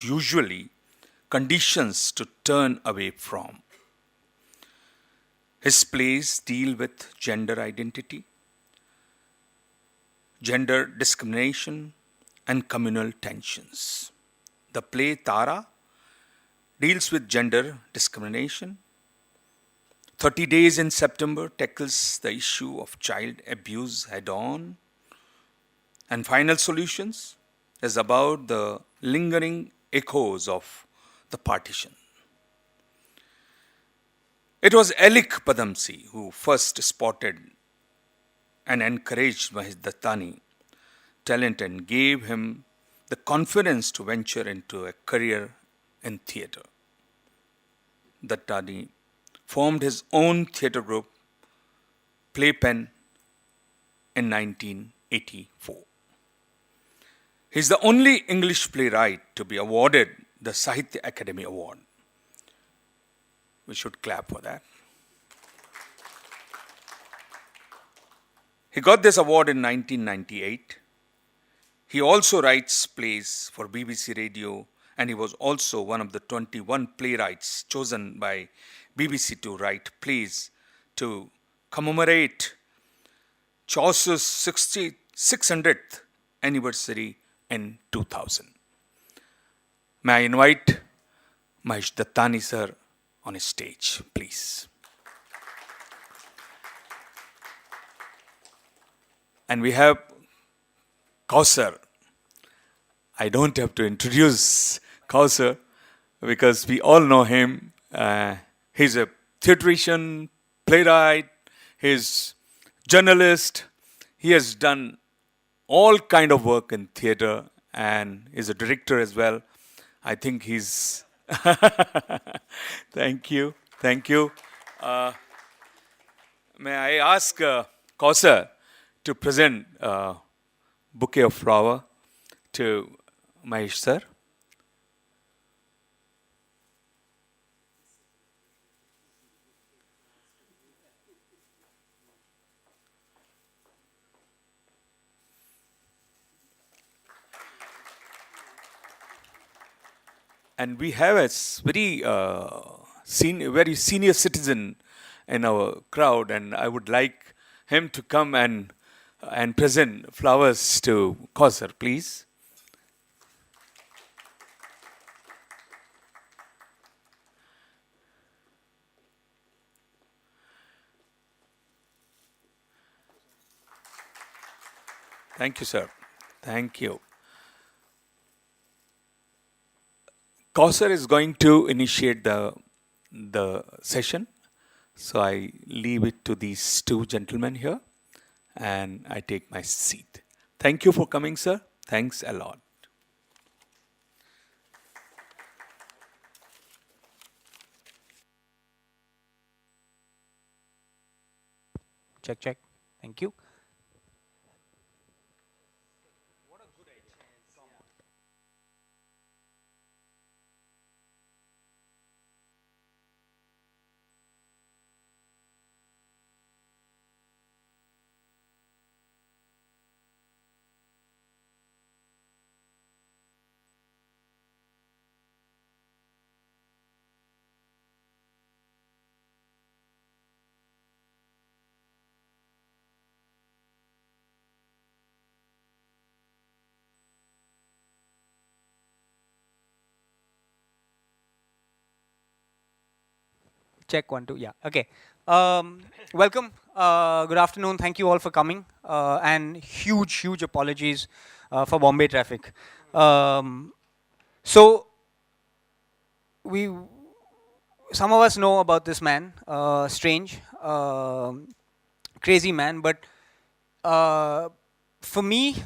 usually conditions to turn away from. His plays deal with gender identity, gender discrimination, and communal tensions. The play Tara deals with gender discrimination. 30 Days in September tackles the issue of child abuse head on. And Final Solutions is about the lingering echoes of the partition. It was Elik Padamsi who first spotted and encouraged Mahesh Dattani talent and gave him the confidence to venture into a career in theatre. Dattani formed his own theatre group, Playpen, in 1984. He is the only English playwright to be awarded the Sahitya Academy Award. We should clap for that. He got this award in 1998. He also writes plays for BBC Radio, and he was also one of the 21 playwrights chosen by BBC to write plays to commemorate Chaucer's 600th anniversary in 2000. May I invite Mahesh Dattani sir on his stage, please. And we have Kausar. I don't have to introduce Kausar because we all know him. He's a theatrician, playwright, he's journalist. He has done all kind of work in theater and is a director as well. I think he's... Thank you. May I ask Kausar to present a bouquet of flower to Mahesh sir. And we have a very senior citizen in our crowd, and I would like him to come and present flowers to Kausar, please. Thank you, sir. Thank you. Kausar is going to initiate the session. So I leave it to these two gentlemen here and I take my seat. Thank you for coming, sir. Thanks a lot. Check. Thank you. Check 1, 2. Yeah. Okay. Welcome. Good afternoon. Thank you all for coming. And huge apologies for Bombay traffic. So some of us know about this man, strange, crazy man. But for me,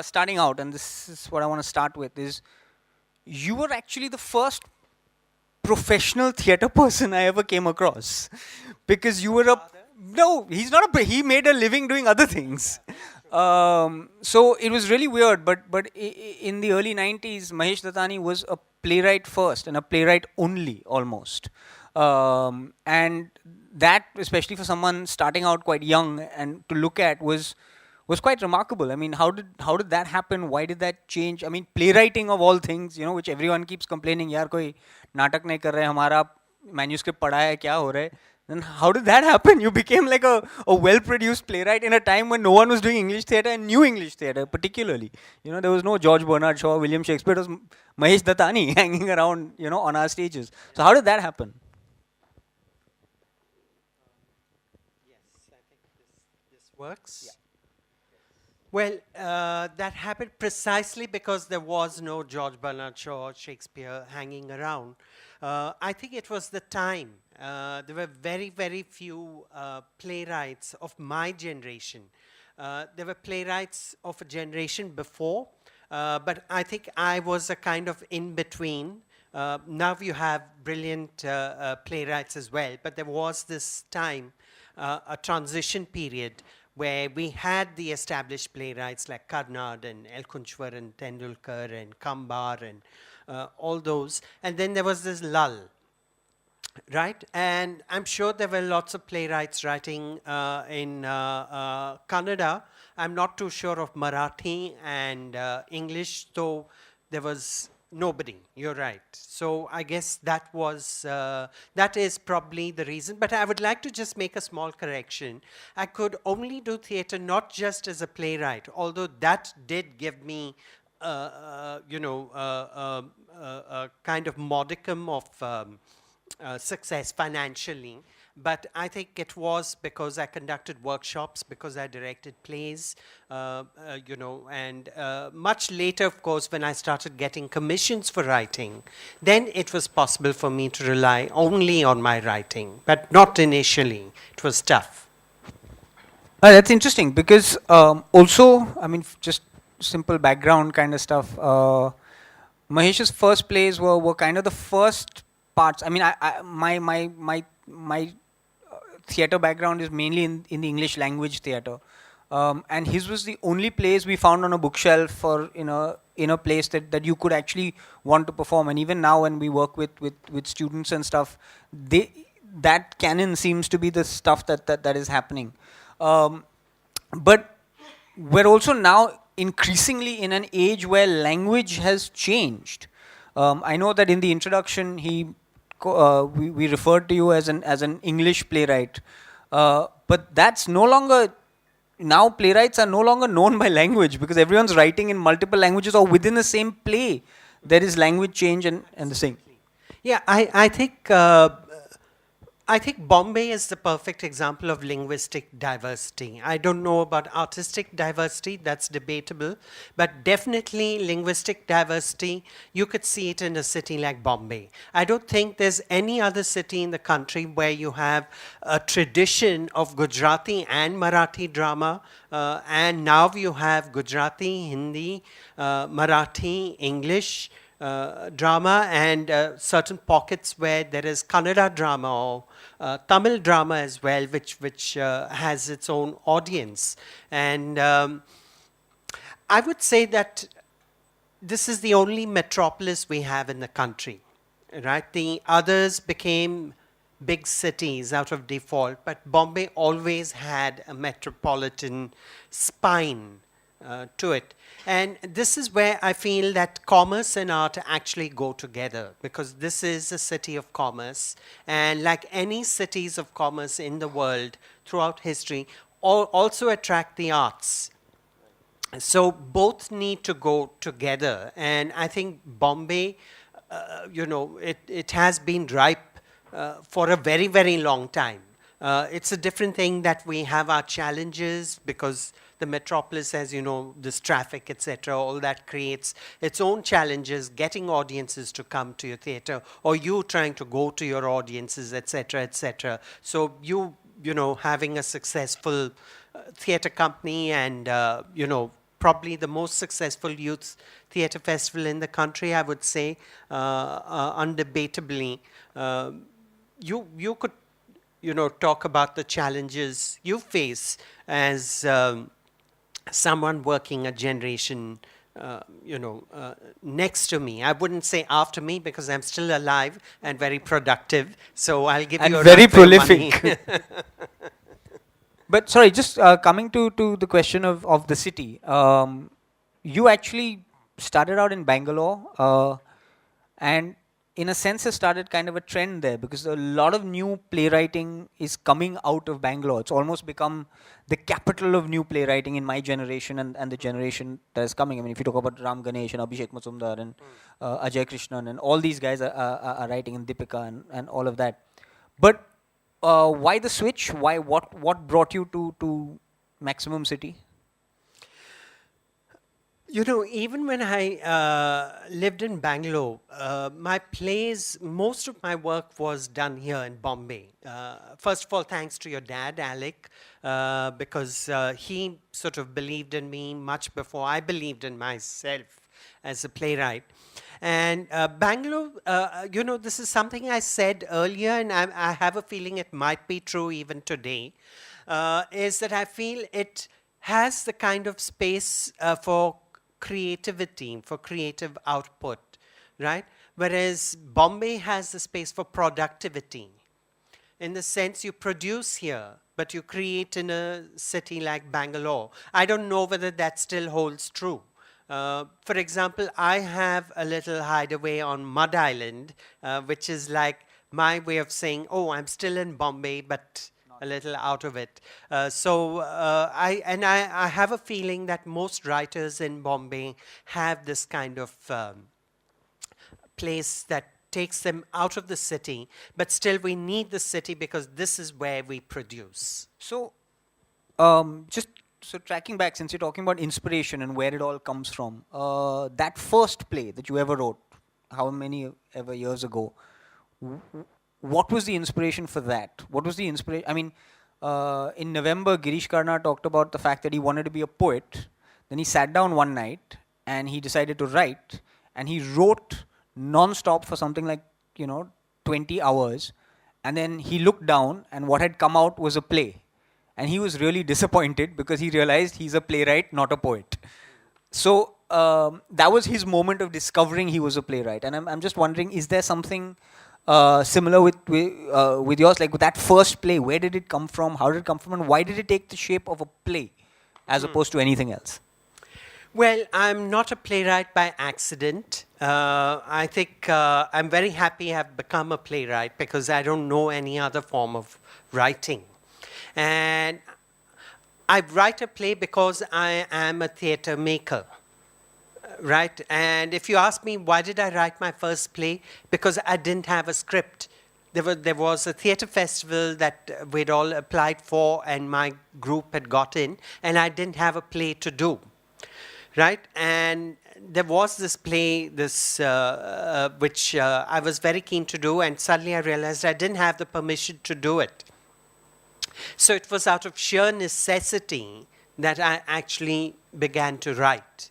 starting out, and this is what I want to start with, is you were actually the first professional theater person I ever came across, because you were he made a living doing other things. So it was really weird, but in the early 90s, Mahesh Dattani was a playwright first and a playwright only, almost. And that, especially for someone starting out quite young and to look at, was was quite remarkable. I mean, how did that happen? Why did that change? I mean, playwriting of all things, which everyone keeps complaining, यार कोई नाटक नहीं कर रहे हमारा manuscript पढ़ा है क्या हो रहा है? Then how did that happen? You became like a well-produced playwright in a time when no one was doing English theatre and knew English theatre particularly. There was no George Bernard Shaw, William Shakespeare. It was Mahesh Dattani hanging around, on our stages. So how did that happen? Yes, I think this works. Well, that happened precisely because there was no George Bernard Shaw or Shakespeare hanging around. I think it was the time. There were very, very few playwrights of my generation. There were playwrights of a generation before, but I think I was a kind of in between. Now you have brilliant playwrights as well, but there was this time, a transition period where we had the established playwrights like Karnad and Elkunchwar and Tendulkar and Kambar and all those. And then there was this lull, right? And I'm sure there were lots of playwrights writing in Kannada. I'm not too sure of Marathi and English, though there was nobody. You're right. So I guess that is probably the reason. But I would like to just make a small correction. I could only do theatre not just as a playwright, although that did give me, a kind of modicum of success financially. But I think it was because I conducted workshops, because I directed plays, and much later, of course, when I started getting commissions for writing, then it was possible for me to rely only on my writing, but not initially. It was tough. That's interesting because also, I mean, just simple background kind of stuff. Mahesh's first plays were kind of the first parts. I mean, my theatre background is mainly in the English language theatre, and his was the only plays we found on a bookshelf or in a place that you could actually want to perform. And even now, when we work with students and stuff, that canon seems to be the stuff that is happening. But we're also now increasingly in an age where language has changed. I know that in the introduction we referred to you as an English playwright, but that's no longer. Now playwrights are no longer known by language because everyone's writing in multiple languages or within the same play. There is language change and the same. Yeah, I think Bombay is the perfect example of linguistic diversity. I don't know about artistic diversity, that's debatable, but definitely linguistic diversity, you could see it in a city like Bombay. I don't think there's any other city in the country where you have a tradition of Gujarati and Marathi drama, and now you have Gujarati, Hindi, Marathi, English, drama, and certain pockets where there is Kannada drama or Tamil drama as well, which has its own audience. And I would say that this is the only metropolis we have in the country, right? The others became big cities out of default, but Bombay always had a metropolitan spine to it. And this is where I feel that commerce and art actually go together, because this is a city of commerce. And like any cities of commerce in the world throughout history, also attract the arts. So both need to go together. And I think Bombay, it has been ripe for a very, very long time. It's a different thing that we have our challenges because the metropolis, as you know, this traffic, etc., all that creates its own challenges, getting audiences to come to your theatre, or you trying to go to your audiences, etc., etc. So having a successful theatre company and, probably the most successful youth theatre festival in the country, I would say, undebatably, you could, talk about the challenges you face as someone working a generation, next to me. I wouldn't say after me because I'm still alive and very productive. So I'll give you a very run for your money. prolific. But sorry, just coming to the question of the city. You actually started out in Bangalore, and in a sense has started kind of a trend there because a lot of new playwriting is coming out of Bangalore. It's almost become the capital of new playwriting in my generation and the generation that is coming. I mean, if you talk about Ram Ganesh and Abhishek Mazumdar and Ajay Krishnan and all these guys are writing, and Deepika and all of that. But why the switch? Why what brought you to Maximum City? You know, even when I lived in Bangalore, my plays, most of my work was done here in Bombay. First of all, thanks to your dad, Alec, because he sort of believed in me much before I believed in myself as a playwright. And Bangalore, you know, this is something I said earlier, and I have a feeling it might be true even today, is that I feel it has the kind of space for creativity, for creative output, right? Whereas Bombay has the space for productivity. In the sense you produce here, but you create in a city like Bangalore. I don't know whether that still holds true. For example, I have a little hideaway on Mud Island, which is like my way of saying, oh, I'm still in Bombay, but a little out of it. I have a feeling that most writers in Bombay have this kind of place that takes them out of the city, but still we need the city because this is where we produce. So, just so tracking back, since you're talking about inspiration and where it all comes from, that first play that you ever wrote, how many ever years ago, what was the inspiration for that? What was the inspiration? I mean, in November, Girish Karna talked about the fact that he wanted to be a poet. Then he sat down one night and he decided to write, and he wrote non-stop for something like 20 hours. And then he looked down, and what had come out was a play. And he was really disappointed because he realized he's a playwright, not a poet. So that was his moment of discovering he was a playwright. And I'm just wondering, is there something similar with yours? Like with that first play, where did it come from? How did it come from? And why did it take the shape of a play as opposed to anything else? Well, I'm not a playwright by accident. I think I'm very happy I've become a playwright because I don't know any other form of writing. And I write a play because I am a theatre maker. Right? And if you ask me, why did I write my first play? Because I didn't have a script. There was a theatre festival that we'd all applied for and my group had got in, and I didn't have a play to do. Right? And there was this play, which I was very keen to do, and suddenly I realized I didn't have the permission to do it. So it was out of sheer necessity that I actually began to write.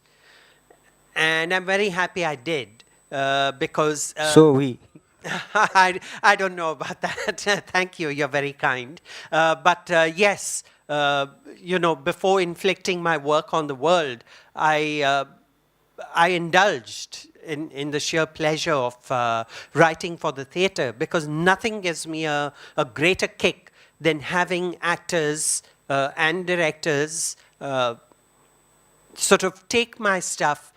And I'm very happy I did, because... So we. I don't know about that. Thank you, you're very kind. But yes, before inflicting my work on the world, I indulged in the sheer pleasure of writing for the theatre, because nothing gives me a greater kick than having actors and directors sort of take my stuff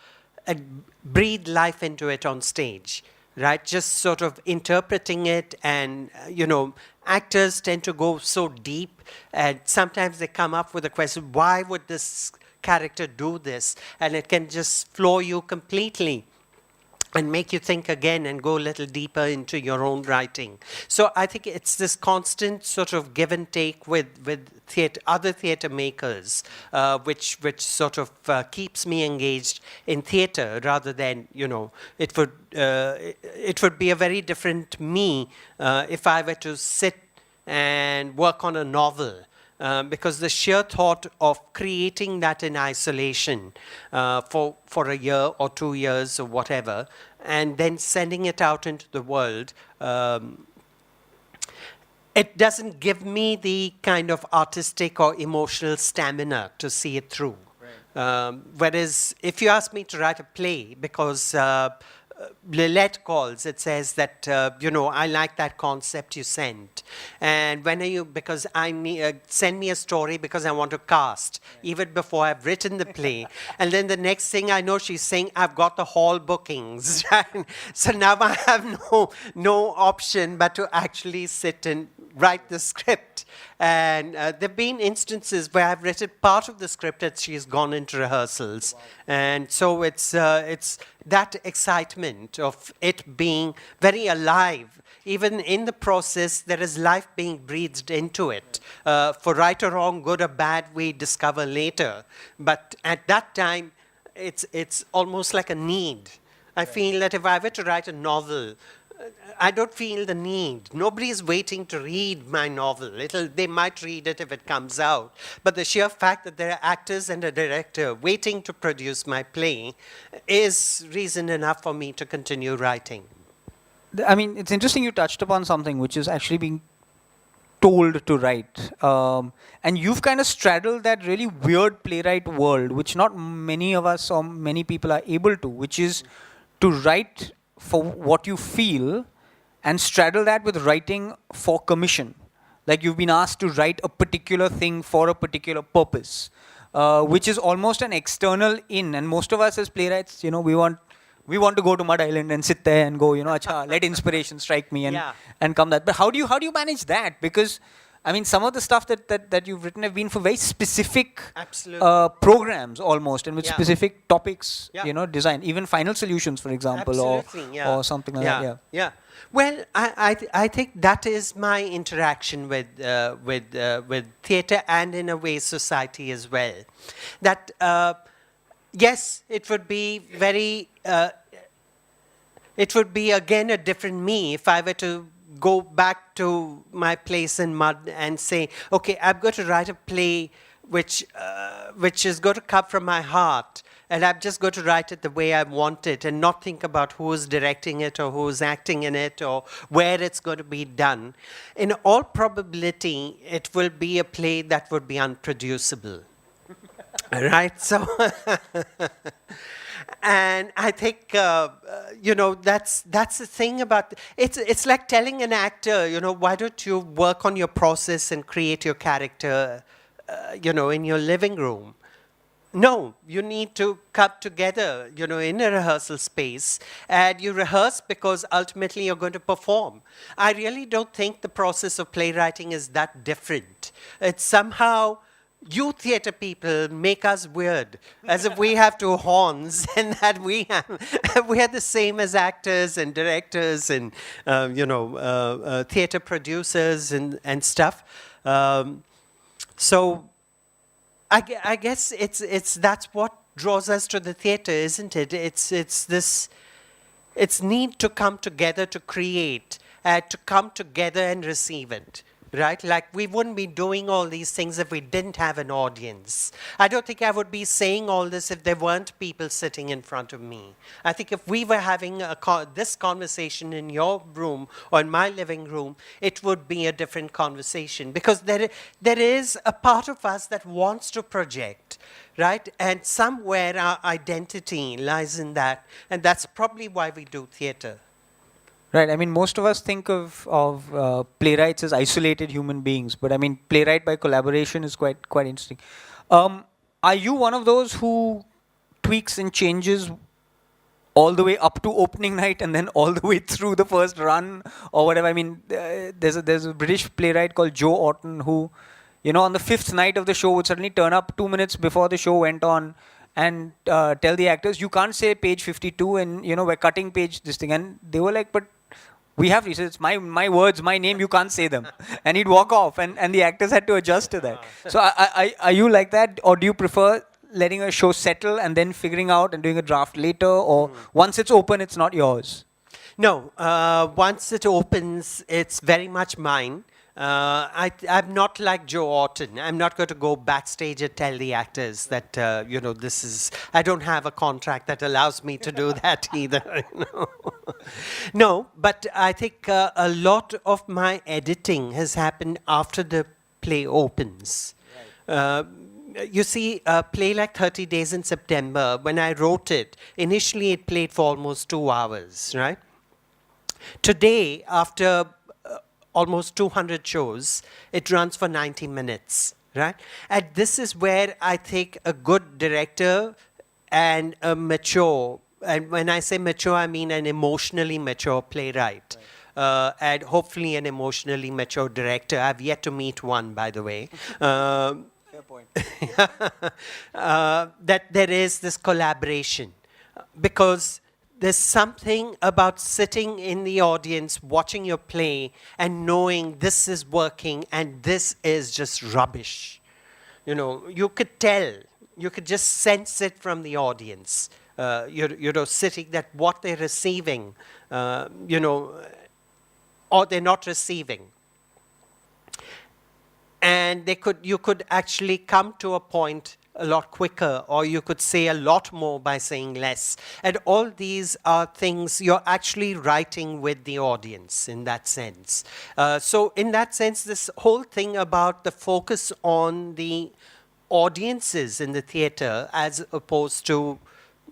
and breathe life into it on stage, right? Just sort of interpreting it, and actors tend to go so deep, and sometimes they come up with a question, why would this character do this? And it can just floor you completely and make you think again and go a little deeper into your own writing. So I think it's this constant sort of give and take with other theatre makers, which sort of keeps me engaged in theatre, rather than, it would be a very different me if I were to sit and work on a novel. Because the sheer thought of creating that in isolation for a year or 2 years or whatever, and then sending it out into the world, it doesn't give me the kind of artistic or emotional stamina to see it through. Right. Whereas if you ask me to write a play, because Lilette calls. It says that, I like that concept you sent. And when are you, because I need, send me a story because I want to cast, even before I've written the play. And then the next thing I know, she's saying, I've got the hall bookings. Right? So now I have no option but to actually sit and write the script. And there have been instances where I've written part of the script and she's gone into rehearsals. Wow. And so it's that excitement of it being very alive. Even in the process, there is life being breathed into it. For right or wrong, good or bad, we discover later. But at that time, it's almost like a need. I feel that if I were to write a novel, I don't feel the need. Nobody is waiting to read my novel. They might read it if it comes out. But the sheer fact that there are actors and a director waiting to produce my play is reason enough for me to continue writing. I mean, it's interesting you touched upon something which is actually being told to write. And you've kind of straddled that really weird playwright world, which not many of us or many people are able to, which is to write for what you feel and straddle that with writing for commission. Like you've been asked to write a particular thing for a particular purpose, which is almost an external in. And most of us as playwrights, we want to go to Mud Island and sit there and go, acha, let inspiration strike me and come that. But how do you manage that? Because I mean, some of the stuff that you've written have been for very specific programs almost, and with specific topics, design. Even Final Solutions, for example, or something like that. Yeah. Well, I think that is my interaction with theatre and in a way society as well. That yes, it would be very. It would be again a different me if I were to go back to my place in mud and say, okay, I'm going to write a play which is going to come from my heart, and I'm just going to write it the way I want it and not think about who's directing it or who's acting in it or where it's going to be done. In all probability, it will be a play that would be unproducible. Right? So... And I think, that's the thing about, it's like telling an actor, why don't you work on your process and create your character, in your living room? No, you need to come together, in a rehearsal space, and you rehearse because ultimately you're going to perform. I really don't think the process of playwriting is that different. It's somehow... You theatre people make us weird, as if we have two horns and that we are the same as actors and directors and theatre producers and stuff. So I guess that's what draws us to the theatre, isn't it? It's need to come together to create, to come together and receive it. Right? Like we wouldn't be doing all these things if we didn't have an audience. I don't think I would be saying all this if there weren't people sitting in front of me. I think if we were having this conversation in your room or in my living room, it would be a different conversation because there is a part of us that wants to project, right? And somewhere our identity lies in that. And that's probably why we do theatre. Right. I mean, most of us think of playwrights as isolated human beings, but I mean, playwright by collaboration is quite interesting. Are you one of those who tweaks and changes all the way up to opening night and then all the way through the first run or whatever? I mean, there's a British playwright called Joe Orton who, on the fifth night of the show would suddenly turn up 2 minutes before the show went on and tell the actors, you can't say page 52 and, we're cutting page this thing. And they were like, but we have, he says, it's my words, my name, you can't say them. And he'd walk off and the actors had to adjust to that. So are you like that, or do you prefer letting a show settle and then figuring out and doing a draft later, or once it's open, it's not yours? No, once it opens, it's very much mine. I'm not like Joe Orton. I'm not going to go backstage and tell the actors that, this is... I don't have a contract that allows me to do that either. No, but I think a lot of my editing has happened after the play opens. Right. you see, a play like 30 Days in September, when I wrote it, initially it played for almost 2 hours, right? Today, after almost 200 shows, it runs for 90 minutes, right? And this is where I think a good director and a mature, and when I say mature, I mean an emotionally mature playwright. And hopefully an emotionally mature director. I've yet to meet one, by the way. Fair point. That there is this collaboration. Because there's something about sitting in the audience, watching your play, and knowing this is working and this is just rubbish. You know, you could tell, you could just sense it from the audience. You're sitting that what they're receiving, or they're not receiving. And you could actually come to a point a lot quicker, or you could say a lot more by saying less. And all these are things you're actually writing with the audience in that sense. So in that sense, this whole thing about the focus on the audiences in the theater as opposed to,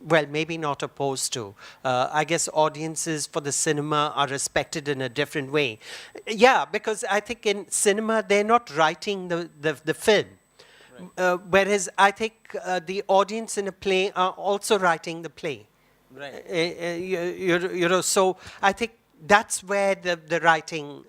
well, maybe not opposed to. I guess audiences for the cinema are respected in a different way. Yeah, because I think in cinema, they're not writing the film. Right. Whereas I think the audience in a play are also writing the play. Right. So I think that's where the writing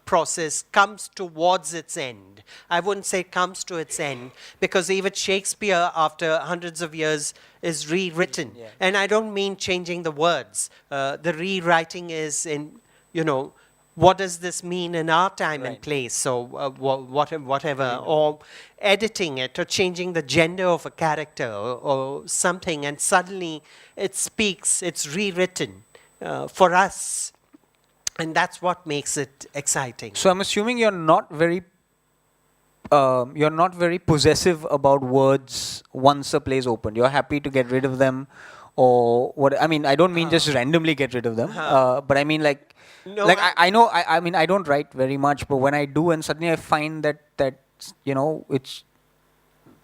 process comes towards its end. I wouldn't say comes to its end, because even Shakespeare, after hundreds of years, is rewritten. Yeah. And I don't mean changing the words. The rewriting is in, what does this mean in our time and Right. place? So whatever, or editing it, or changing the gender of a character, or something, and suddenly it speaks, it's rewritten for us. And that's what makes it exciting. So I'm assuming you're not very possessive about words once a play is opened. You're happy to get rid of them, or what? I mean, I don't mean just randomly get rid of them, but I mean No, I know. I mean, I don't write very much, but when I do, and suddenly I find that it's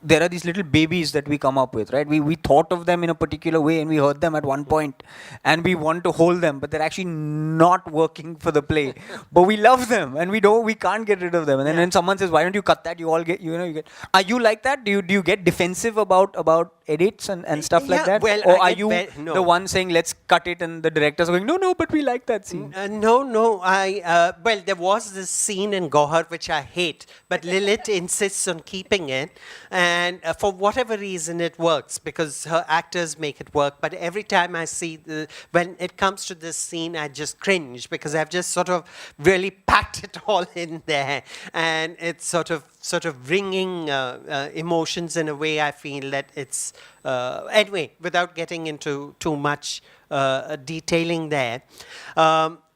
there are these little babies that we come up with, right? We thought of them in a particular way, and we heard them at one point, and we want to hold them, but they're actually not working for the play. But we love them, and we can't get rid of them. And then when someone says, "Why don't you cut that?" You all get, you get. Are you like that? Do you get defensive about edits and stuff like Yeah, that? well, Or I are get you no. the one saying, "Let's cut it," and the directors are going, "No, but we like that scene." No. Well, there was this scene in Gohar which I hate, but Lilith insists on keeping it, and for whatever reason it works, because her actors make it work. But every time I see when it comes to this scene, I just cringe, because I've just sort of really packed it all in there, and it's sort of bringing emotions in a way. I feel that it's anyway, without getting into too much detailing there.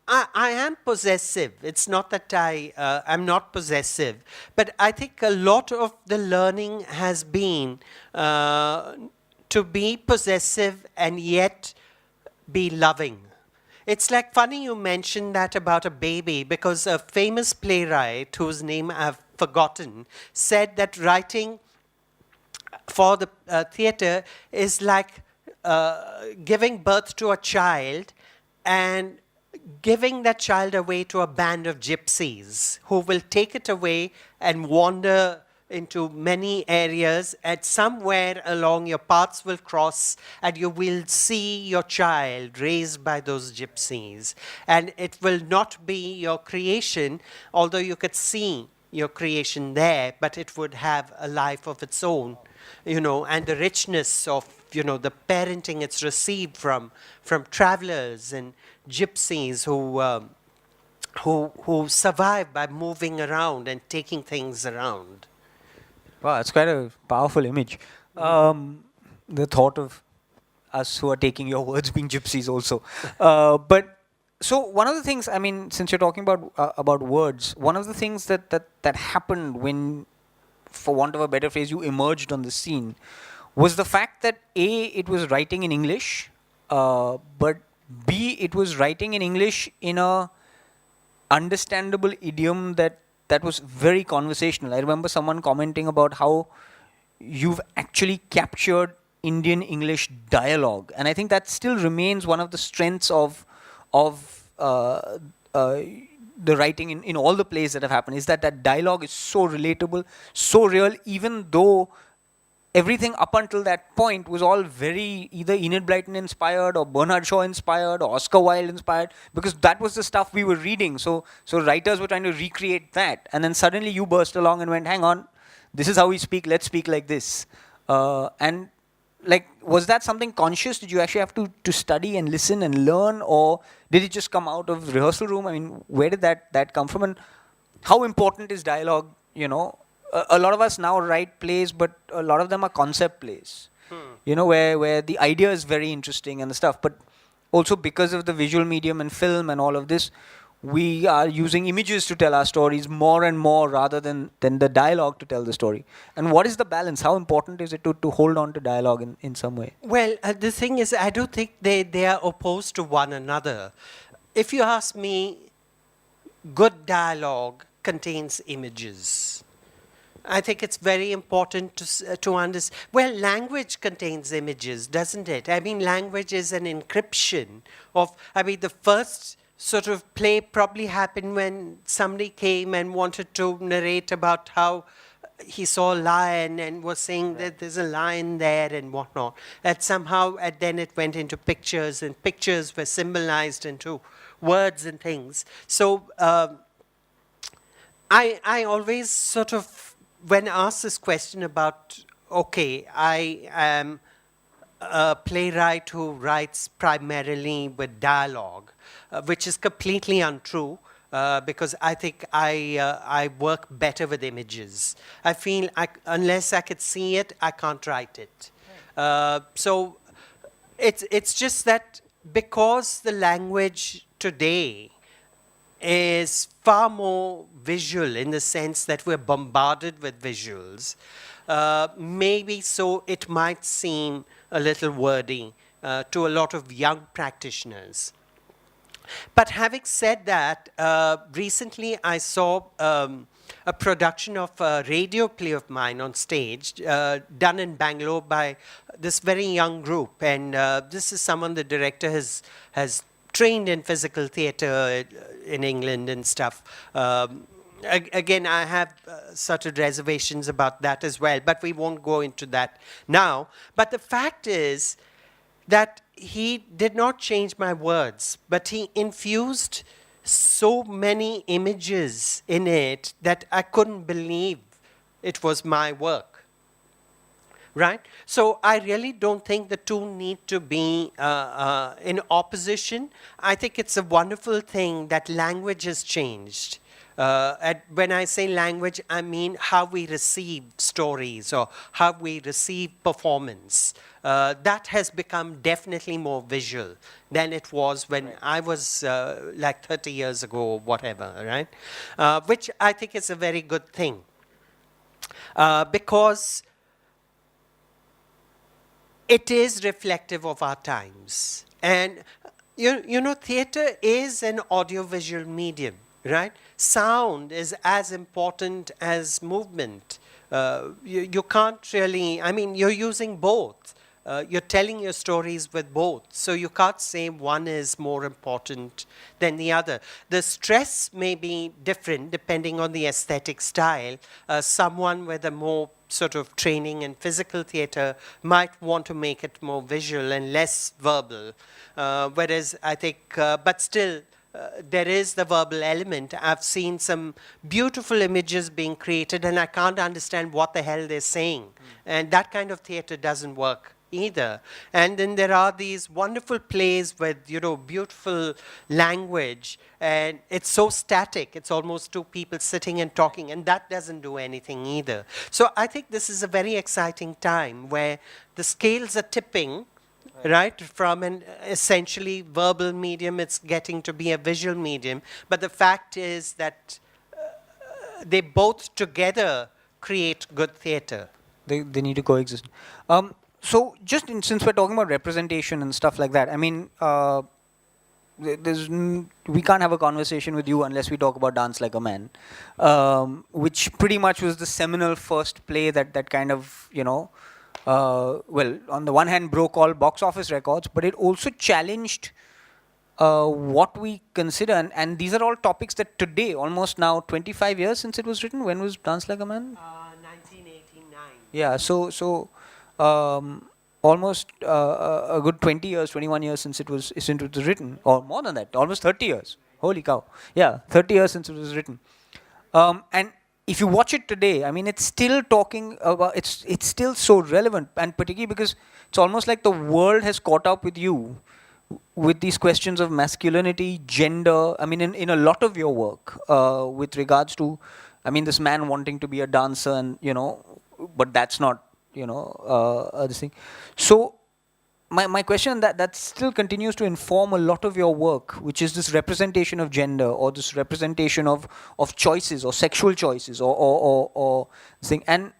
I am possessive. It's not that I'm not possessive, but I think a lot of the learning has been to be possessive and yet be loving. It's like funny you mentioned that about a baby, because a famous playwright whose name I've forgotten said that writing for the theater is like giving birth to a child and giving that child away to a band of gypsies who will take it away and wander into many areas, and somewhere along your paths will cross, and you will see your child raised by those gypsies. And it will not be your creation, although you could see your creation there, but it would have a life of its own, and the richness of, the parenting it's received from travelers and gypsies who survive by moving around and taking things around. Wow, it's quite a powerful image. The thought of us who are taking your words being gypsies also. But so one of the things, I mean, since you're talking about words, one of the things that happened when, for want of a better phrase, you emerged on the scene, was the fact that A, it was writing in English, but B, it was writing in English in a understandable idiom that was very conversational. I remember someone commenting about how you've actually captured Indian English dialogue, and I think that still remains one of the strengths of the writing in all the plays that have happened, is that that dialogue is so relatable, so real, even though everything up until that point was all very either Enid Blyton inspired or Bernard Shaw inspired or Oscar Wilde inspired, because that was the stuff we were reading. So writers were trying to recreate that, and then suddenly you burst along and went, "Hang on, this is how we speak. Let's speak like this." And like, was that something conscious? Did you actually have to study and listen and learn, or did it just come out of the rehearsal room? I mean, where did that come from, and how important is dialogue? You know, a lot of us now write plays, but a lot of them are concept plays. You know, where the idea is very interesting and the stuff, but also because of the visual medium and film and all of this, we are using images to tell our stories more and more rather than the dialogue to tell the story. And what is the balance? How important is it to hold on to dialogue in some way? Well, the thing is, I don't think they are opposed to one another. If you ask me, good dialogue contains images. I think it's very important to understand. Well, language contains images, doesn't it? I mean, language is an encryption of, I mean, the first sort of play probably happened when somebody came and wanted to narrate about how he saw a lion and was saying that there's a lion there and whatnot. And somehow, and then it went into pictures, and pictures were symbolized into words and things. So I always sort of, when asked this question about, okay, I am a playwright who writes primarily with dialogue, which is completely untrue. Because I think I work better with images. I feel unless I could see it, I can't write it. So it's just that because the language today is far more visual in the sense that we're bombarded with visuals, maybe so it might seem a little wordy to a lot of young practitioners. But having said that, recently I saw a production of a radio play of mine on stage, done in Bangalore by this very young group. And this is someone the director has trained in physical theatre in England and stuff. Again, I have certain reservations about that as well, but we won't go into that now. But the fact is that he did not change my words, but he infused so many images in it that I couldn't believe it was my work. Right? So I really don't think the two need to be in opposition. I think it's a wonderful thing that language has changed. When I say language, I mean how we receive stories or how we receive performance. That has become definitely more visual than it was when I was like 30 years ago or whatever, right? Which I think is a very good thing. Because it is reflective of our times. And, you know, theatre is an audiovisual medium, right? Sound is as important as movement. You can't really, I mean, you're using both. You're telling your stories with both. So you can't say one is more important than the other. The stress may be different depending on the aesthetic style. Someone with a more sort of training in physical theatre might want to make it more visual and less verbal. Whereas I think, but still, there is the verbal element. I've seen some beautiful images being created and I can't understand what the hell they're saying. And that kind of theatre doesn't work either. And then there are these wonderful plays with, you know, beautiful language, and it's so static. It's almost two people sitting and talking, and that doesn't do anything either. So I think this is a very exciting time where the scales are tipping, right? From an essentially verbal medium, it's getting to be a visual medium. But the fact is that they both together create good theatre. They need to coexist. So just since we're talking about representation and stuff like that, I mean, we can't have a conversation with you unless we talk about Dance Like a Man, which pretty much was the seminal first play that kind of, well, on the one hand broke all box office records, but it also challenged what we consider, and these are all topics that today, almost now 25 years since it was written. When was Dance Like a Man? 1989. Yeah, so almost a good 20 years, 21 years since it was written, or more than that, almost 30 years. Holy cow! Yeah, 30 years since it was written. And if you watch it today, I mean, it's still talking about it's still so relevant, and particularly because it's almost like the world has caught up with you with these questions of masculinity, gender. I mean, in a lot of your work, with regards to, I mean, this man wanting to be a dancer, and but that's not, this thing. So my question that still continues to inform a lot of your work, which is this representation of gender, or this representation of choices, or sexual choices, or thing. And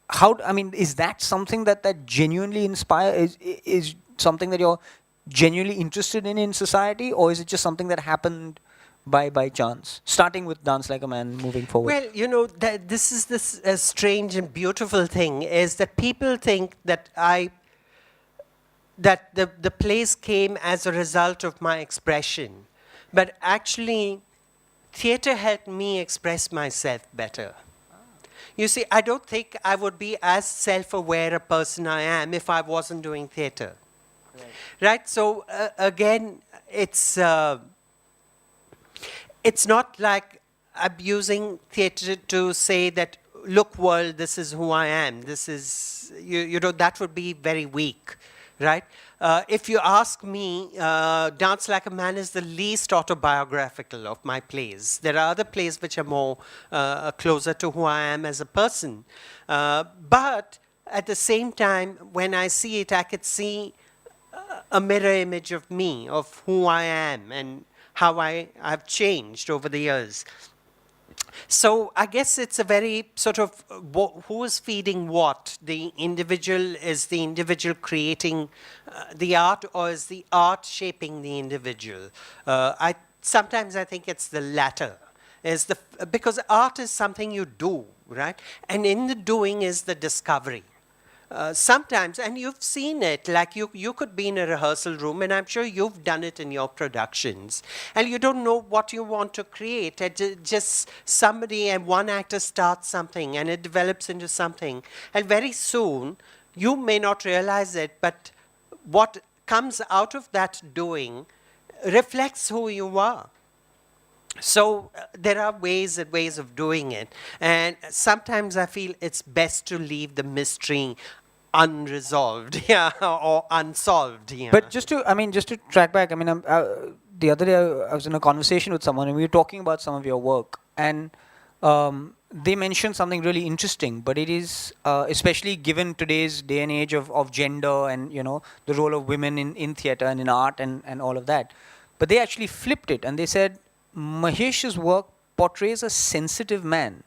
how, I mean, is that something that genuinely is something that you're genuinely interested in society, or is it just something that happened by chance, starting with Dance Like a Man, moving forward? Well, this is this strange and beautiful thing is that people think that the plays came as a result of my expression, but actually theater helped me express myself better. You see, I don't think I would be as self-aware a person I am if I wasn't doing theater. Right? So again, it's not like abusing theater to say that, look, world, this is who I am. This is, that would be very weak, right? If you ask me, Dance Like a Man is the least autobiographical of my plays. There are other plays which are more closer to who I am as a person. But at the same time, when I see it, I could see a mirror image of me, of who I am, and how I've changed over the years. So I guess it's a very sort of who is feeding what? The individual, is the individual creating the art, or is the art shaping the individual? Sometimes I think it's the latter. Because art is something you do, right? And in the doing is the discovery. Sometimes, and you've seen it, like you could be in a rehearsal room, and I'm sure you've done it in your productions, and you don't know what you want to create. Just somebody and one actor starts something, and it develops into something. And very soon, you may not realize it, but what comes out of that doing reflects who you are. So there are ways and ways of doing it. And sometimes I feel it's best to leave the mystery unresolved, yeah, or unsolved. Yeah. But just to track back, I mean, the other day I was in a conversation with someone, and we were talking about some of your work, and they mentioned something really interesting. But it is, especially given today's day and age of gender, and the role of women in theatre and in art and all of that. But they actually flipped it, and they said Mahesh's work portrays a sensitive man.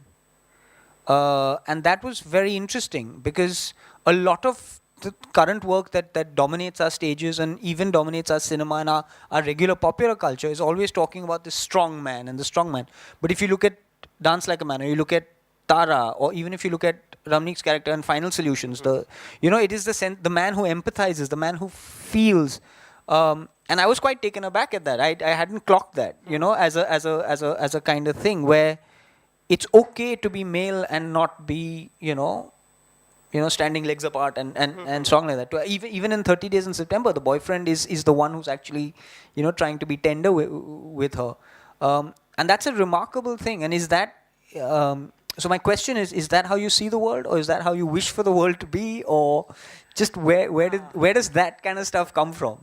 And that was very interesting, because a lot of the current work that dominates our stages and even dominates our cinema and our regular popular culture is always talking about the strong man and the strong man. But if you look at Dance Like a Man, or you look at Tara, or even if you look at Ramnik's character in Final Solutions, it is the man who empathizes, the man who feels. And I was quite taken aback at that. I hadn't clocked that, as a kind of thing where it's okay to be male and not be, standing legs apart and strong like that. Even in 30 Days in September, the boyfriend is the one who's actually, trying to be tender with her. And that's a remarkable thing. And is that, so my question is that how you see the world, or is that how you wish for the world to be, or just where does that kind of stuff come from?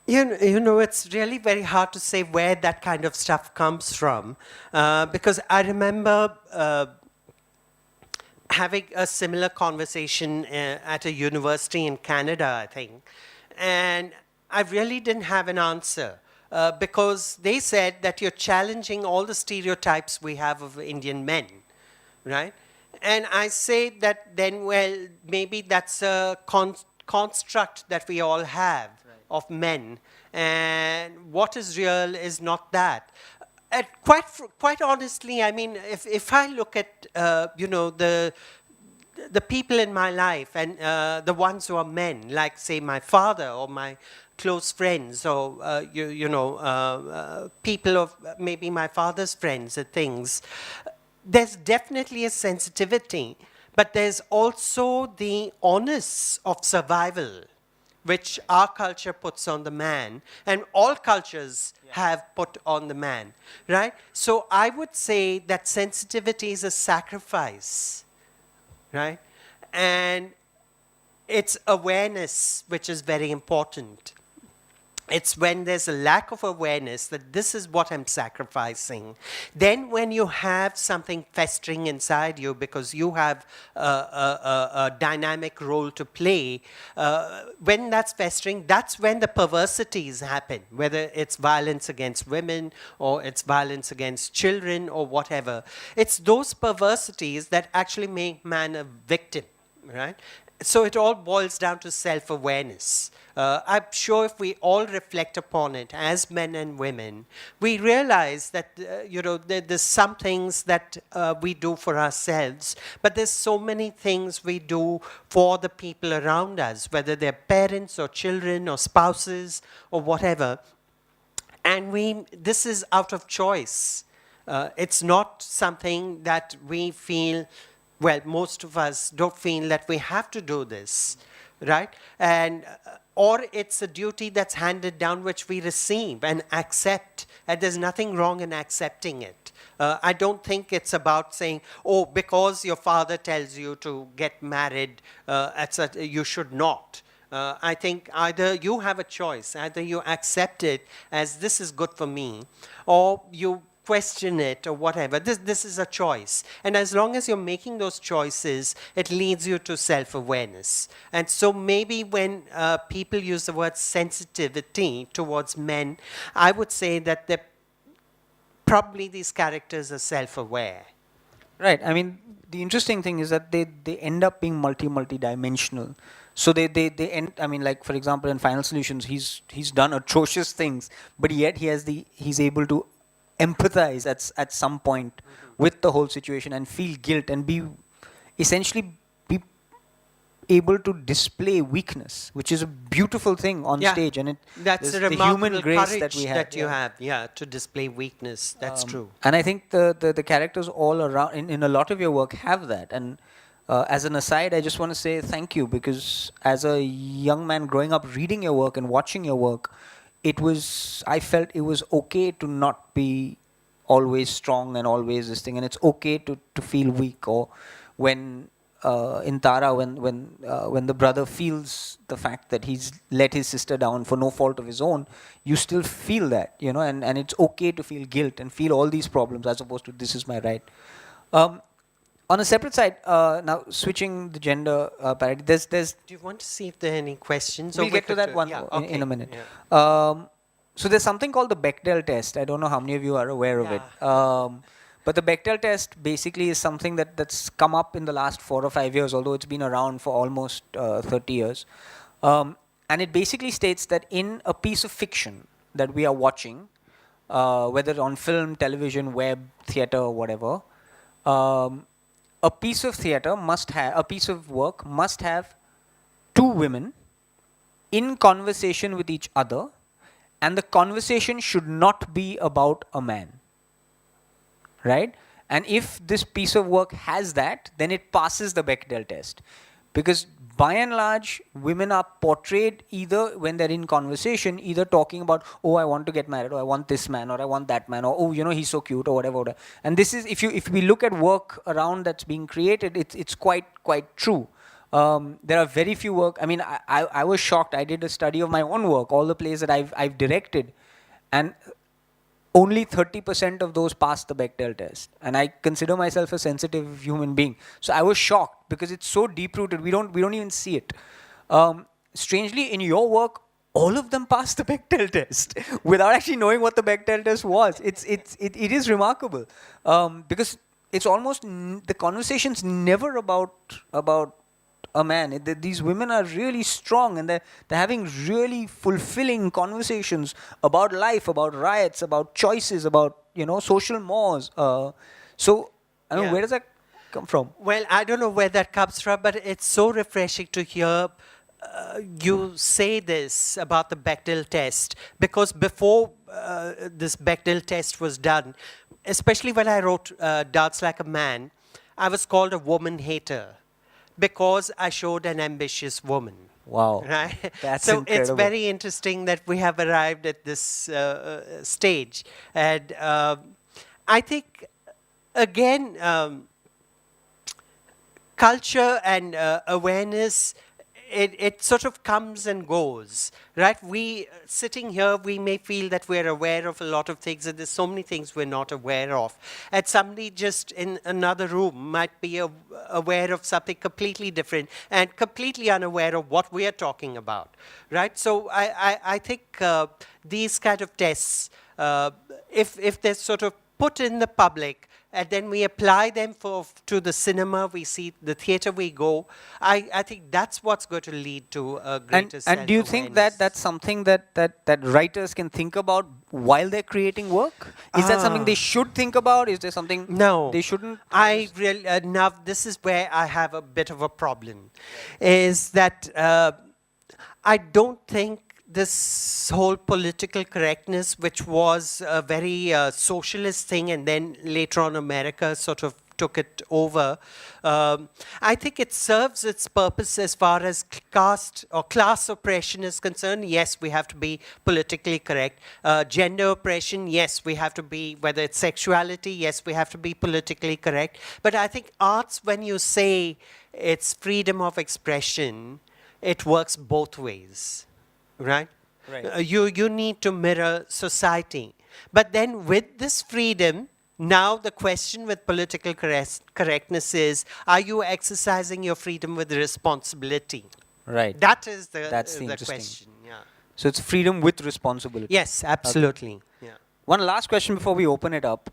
It's really very hard to say where that kind of stuff comes from, because I remember having a similar conversation at a university in Canada, I think, and I really didn't have an answer, because they said that you're challenging all the stereotypes we have of Indian men, right? And I say that then, well, maybe that's a construct that we all have of men, and what is real is not that. And quite honestly, I mean, if I look at the people in my life and the ones who are men, like say my father or my close friends, or people of maybe my father's friends or things, there's definitely a sensitivity, but there's also the onus of survival, which our culture puts on the man, and all cultures have put on the man, right? So I would say that sensitivity is a sacrifice, right? And it's awareness which is very important. It's when there's a lack of awareness that this is what I'm sacrificing. Then when you have something festering inside you because you have a dynamic role to play, when that's festering, that's when the perversities happen, whether it's violence against women or it's violence against children or whatever. It's those perversities that actually make man a victim, right? So it all boils down to self-awareness. I'm sure if we all reflect upon it as men and women, we realize that there's some things that we do for ourselves, but there's so many things we do for the people around us, whether they're parents or children or spouses or whatever. And this is out of choice. It's not something that we feel, well, most of us don't feel that we have to do this, right? And or it's a duty that's handed down which we receive and accept, and there's nothing wrong in accepting it. I don't think it's about saying, oh, because your father tells you to get married, you should not. I think either you have a choice, either you accept it as this is good for me, or you question it or whatever. This is a choice. And as long as you're making those choices, it leads you to self-awareness. And so maybe when people use the word sensitivity towards men, I would say that probably these characters are self-aware. Right. I mean, the interesting thing is that they end up being multi-dimensional. So they end. I mean, like for example, in Final Solutions, he's done atrocious things, but yet he's able to empathize at some point with the whole situation and feel guilt and essentially be able to display weakness, which is a beautiful thing on stage, and that's the human grace that we have. That you have, to display weakness. That's true. And I think the characters all around in a lot of your work have that. And as an aside, I just want to say thank you, because as a young man growing up reading your work and watching your work, I felt it was okay to not be always strong and always this thing, and it's okay to feel weak. Or when in Tara, when the brother feels the fact that he's let his sister down for no fault of his own, you still feel that, and it's okay to feel guilt and feel all these problems as opposed to this is my right. On a separate side, now switching the gender parity, there's. Do you want to see if there are any questions? We'll get to that one in a minute. Yeah. So there's something called the Bechdel test. I don't know how many of you are aware of it. But the Bechdel test basically is something that's come up in the last 4 or 5 years, although it's been around for almost 30 years. And it basically states that in a piece of fiction that we are watching, whether on film, television, web, theater, or whatever, a piece of work must have 2 women in conversation with each other, and the conversation should not be about a man, right? And if this piece of work has that, then it passes the Bechdel test, because by and large, women are portrayed either when they're in conversation, either talking about, oh, I want to get married, or I want this man, or I want that man, or oh, he's so cute, or whatever. And this is, if we look at work around that's being created, it's quite true. There are very few work. I mean, I was shocked. I did a study of my own work, all the plays that I've directed, and only 30% of those passed the Bechdel test. And I consider myself a sensitive human being. So I was shocked because it's so deep-rooted. We don't even see it. Strangely, in your work, all of them passed the Bechdel test without actually knowing what the Bechdel test was. It is remarkable, because it's almost the conversation's never about a man. These women are really strong, and they're having really fulfilling conversations about life, about riots, about choices, about social mores. So I mean, Yeah. where does that come from? Well, I don't know where that comes from, but it's so refreshing to hear you say this about the Bechdel test, because before this Bechdel test was done, especially when I wrote Dance Like a Man, I was called a woman hater because I showed an ambitious woman. Wow, Right? that's So it's incredible. very interesting that we have arrived at this stage. And I think, again, culture and awareness, it sort of comes and goes, right? We, sitting here, we may feel that we're aware of a lot of things, and there's so many things we're not aware of. And somebody just in another room might be aware of something completely different and completely unaware of what we are talking about, right? So I think these kind of tests, if they're sort of put in the public, and then we apply them to the cinema, we see the theater we go, I think that's what's going to lead to a greater And do you think that that's something that writers can think about while they're creating work? Is that something they should think about? Is there something No, they shouldn't? I really now this is where I have a bit of a problem, is that I don't think this whole political correctness, which was a very socialist thing, and then later on America sort of took it over. I think it serves its purpose as far as caste or class oppression is concerned. Yes, we have to be politically correct. Gender oppression, yes, we have to be, whether it's sexuality, yes, we have to be politically correct. But I think arts, when you say it's freedom of expression, it works both ways. Right? Right. You need to mirror society. But then with this freedom, now the question with political correctness is, are you exercising your freedom with responsibility? Right. That is That's the the interesting. question. Yeah. So it's freedom with responsibility. Yes, absolutely. Yeah. One last question before we open it up.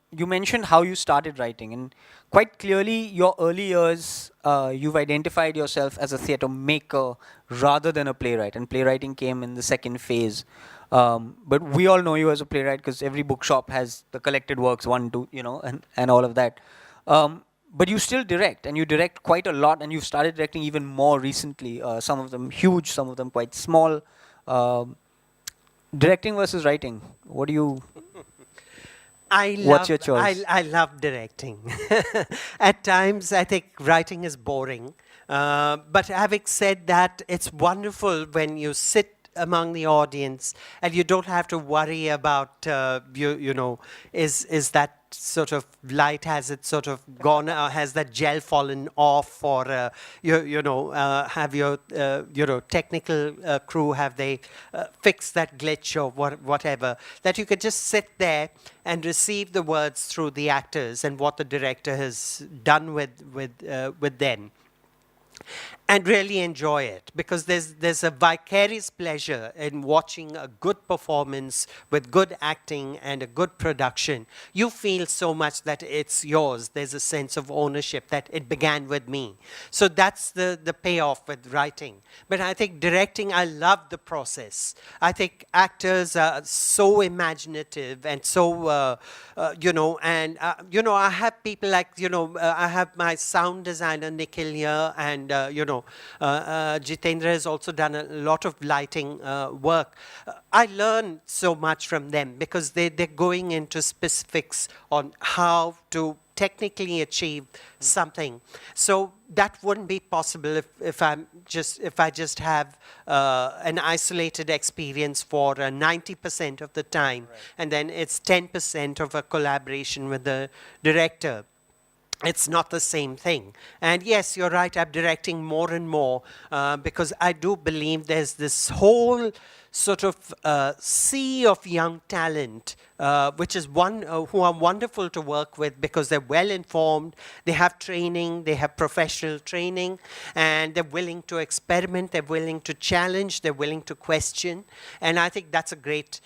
You mentioned how you started writing, and quite clearly, your early years, you've identified yourself as a theatre maker rather than a playwright, and playwriting came in the second phase. But we all know you as a playwright because every bookshop has the collected works, 1, 2, and all of that. But you still direct, and you direct quite a lot, and you've started directing even more recently. Some of them huge, some of them quite small. Directing versus writing, what do you? What's your choice? I love directing. At times, I think writing is boring. But having said that, it's wonderful when you sit among the audience and you don't have to worry about, is that sort of light, has it sort of gone, has that gel fallen off, or, have your, technical crew, have they fixed that glitch or whatever, that you could just sit there and receive the words through the actors and what the director has done with them. And really enjoy it, because there's a vicarious pleasure in watching a good performance with good acting and a good production. You feel so much that it's yours. There's a sense of ownership that it began with me. So that's the payoff with writing. But I think directing, I love the process. I think actors are so imaginative and so, I have people like, I have my sound designer Nikhil here, and, Jitendra has also done a lot of lighting work. I learn so much from them because they're going into specifics on how to technically achieve something. So that wouldn't be possible if I just have an isolated experience for 90% of the time, right, and then it's 10% of a collaboration with the director. It's not the same thing. And yes, you're right, I'm directing more and more because I do believe there's this whole sort of sea of young talent, which is who are wonderful to work with because they're well informed, they have training, they have professional training, and they're willing to experiment, they're willing to challenge, they're willing to question, and I think that's a great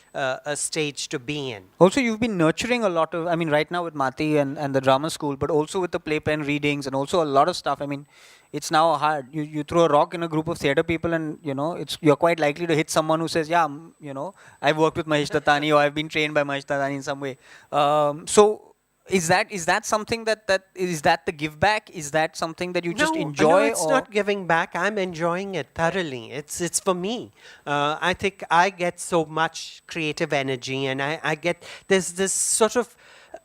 stage to be in. Also, you've been nurturing a lot of, I mean, right now with Mati and the drama school, but also with the playpen readings and also a lot of stuff. I mean, it's now hard. You throw a rock in a group of theatre people and, you're quite likely to hit someone who says, yeah, I've worked with Mahesh Dattani or I've been trained by Mahesh Dattani in some way. So is that something that is that the give back? Is that something that you just enjoy? No, it's not giving back. I'm enjoying it thoroughly. It's for me. I think I get so much creative energy, and I get this sort of.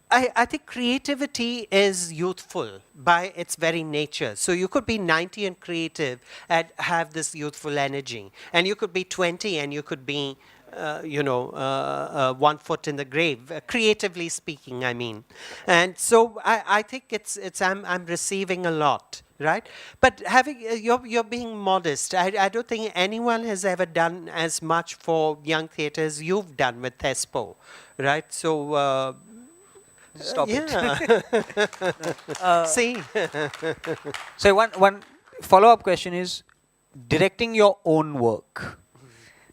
I think creativity is youthful by its very nature. So you could be 90 and creative and have this youthful energy, and you could be 20 and you could be 1 foot in the grave, creatively speaking, I mean. And so I think I'm receiving a lot, right? But you're being modest. I don't think anyone has ever done as much for young theatre as you've done with Thespo, right? So Stop it. See? So one follow-up question is, directing your own work.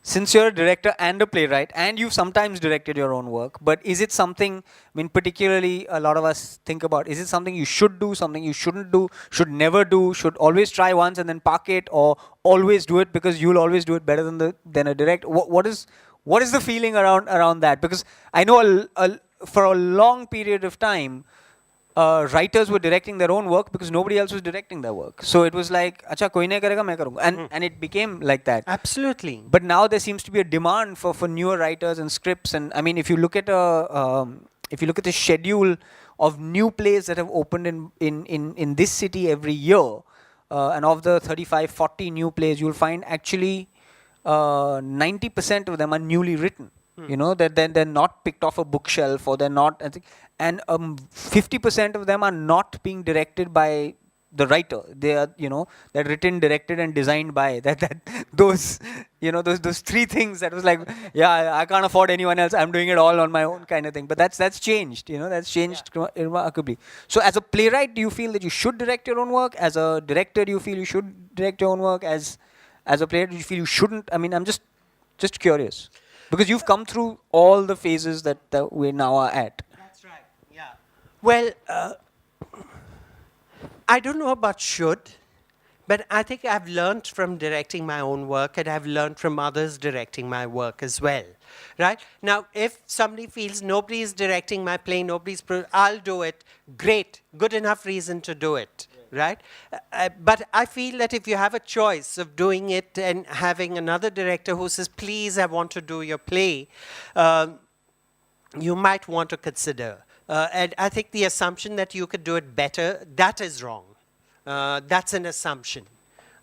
Since you're a director and a playwright, and you've sometimes directed your own work, but is it something, I mean, particularly a lot of us think about, is it something you should do, something you shouldn't do, should never do, should always try once and then park it, or always do it because you'll always do it better than a director? What is the feeling around that? Because I know for a long period of time, writers were directing their own work because nobody else was directing their work. So it was like, acha, koi nahi karega, main karunga. And it became like that. Absolutely. But now there seems to be a demand for newer writers and scripts. And I mean, if you look at the schedule of new plays that have opened in this city every year, and of the 35-40 new plays, you'll find actually 90% of them are newly written. They're not picked off a bookshelf, or they're not, and 50% of them are not being directed by the writer. They are, they're written, directed, and designed by those three things that was like, yeah, I can't afford anyone else. I'm doing it all on my own, kind of thing. But that's changed. That's changed remarkably. So, as a playwright, do you feel that you should direct your own work? As a director, do you feel you should direct your own work? As a player, do you feel you shouldn't? I mean, I'm just curious. Because you've come through all the phases that we now are at. That's right, yeah. Well, I don't know about should, but I think I've learned from directing my own work, and I've learned from others directing my work as well, right? Now, if somebody feels nobody is directing my play, I'll do it, great, good enough reason to do it. Right? But I feel that if you have a choice of doing it and having another director who says, please, I want to do your play, you might want to consider. And I think the assumption that you could do it better, that is wrong. That's an assumption.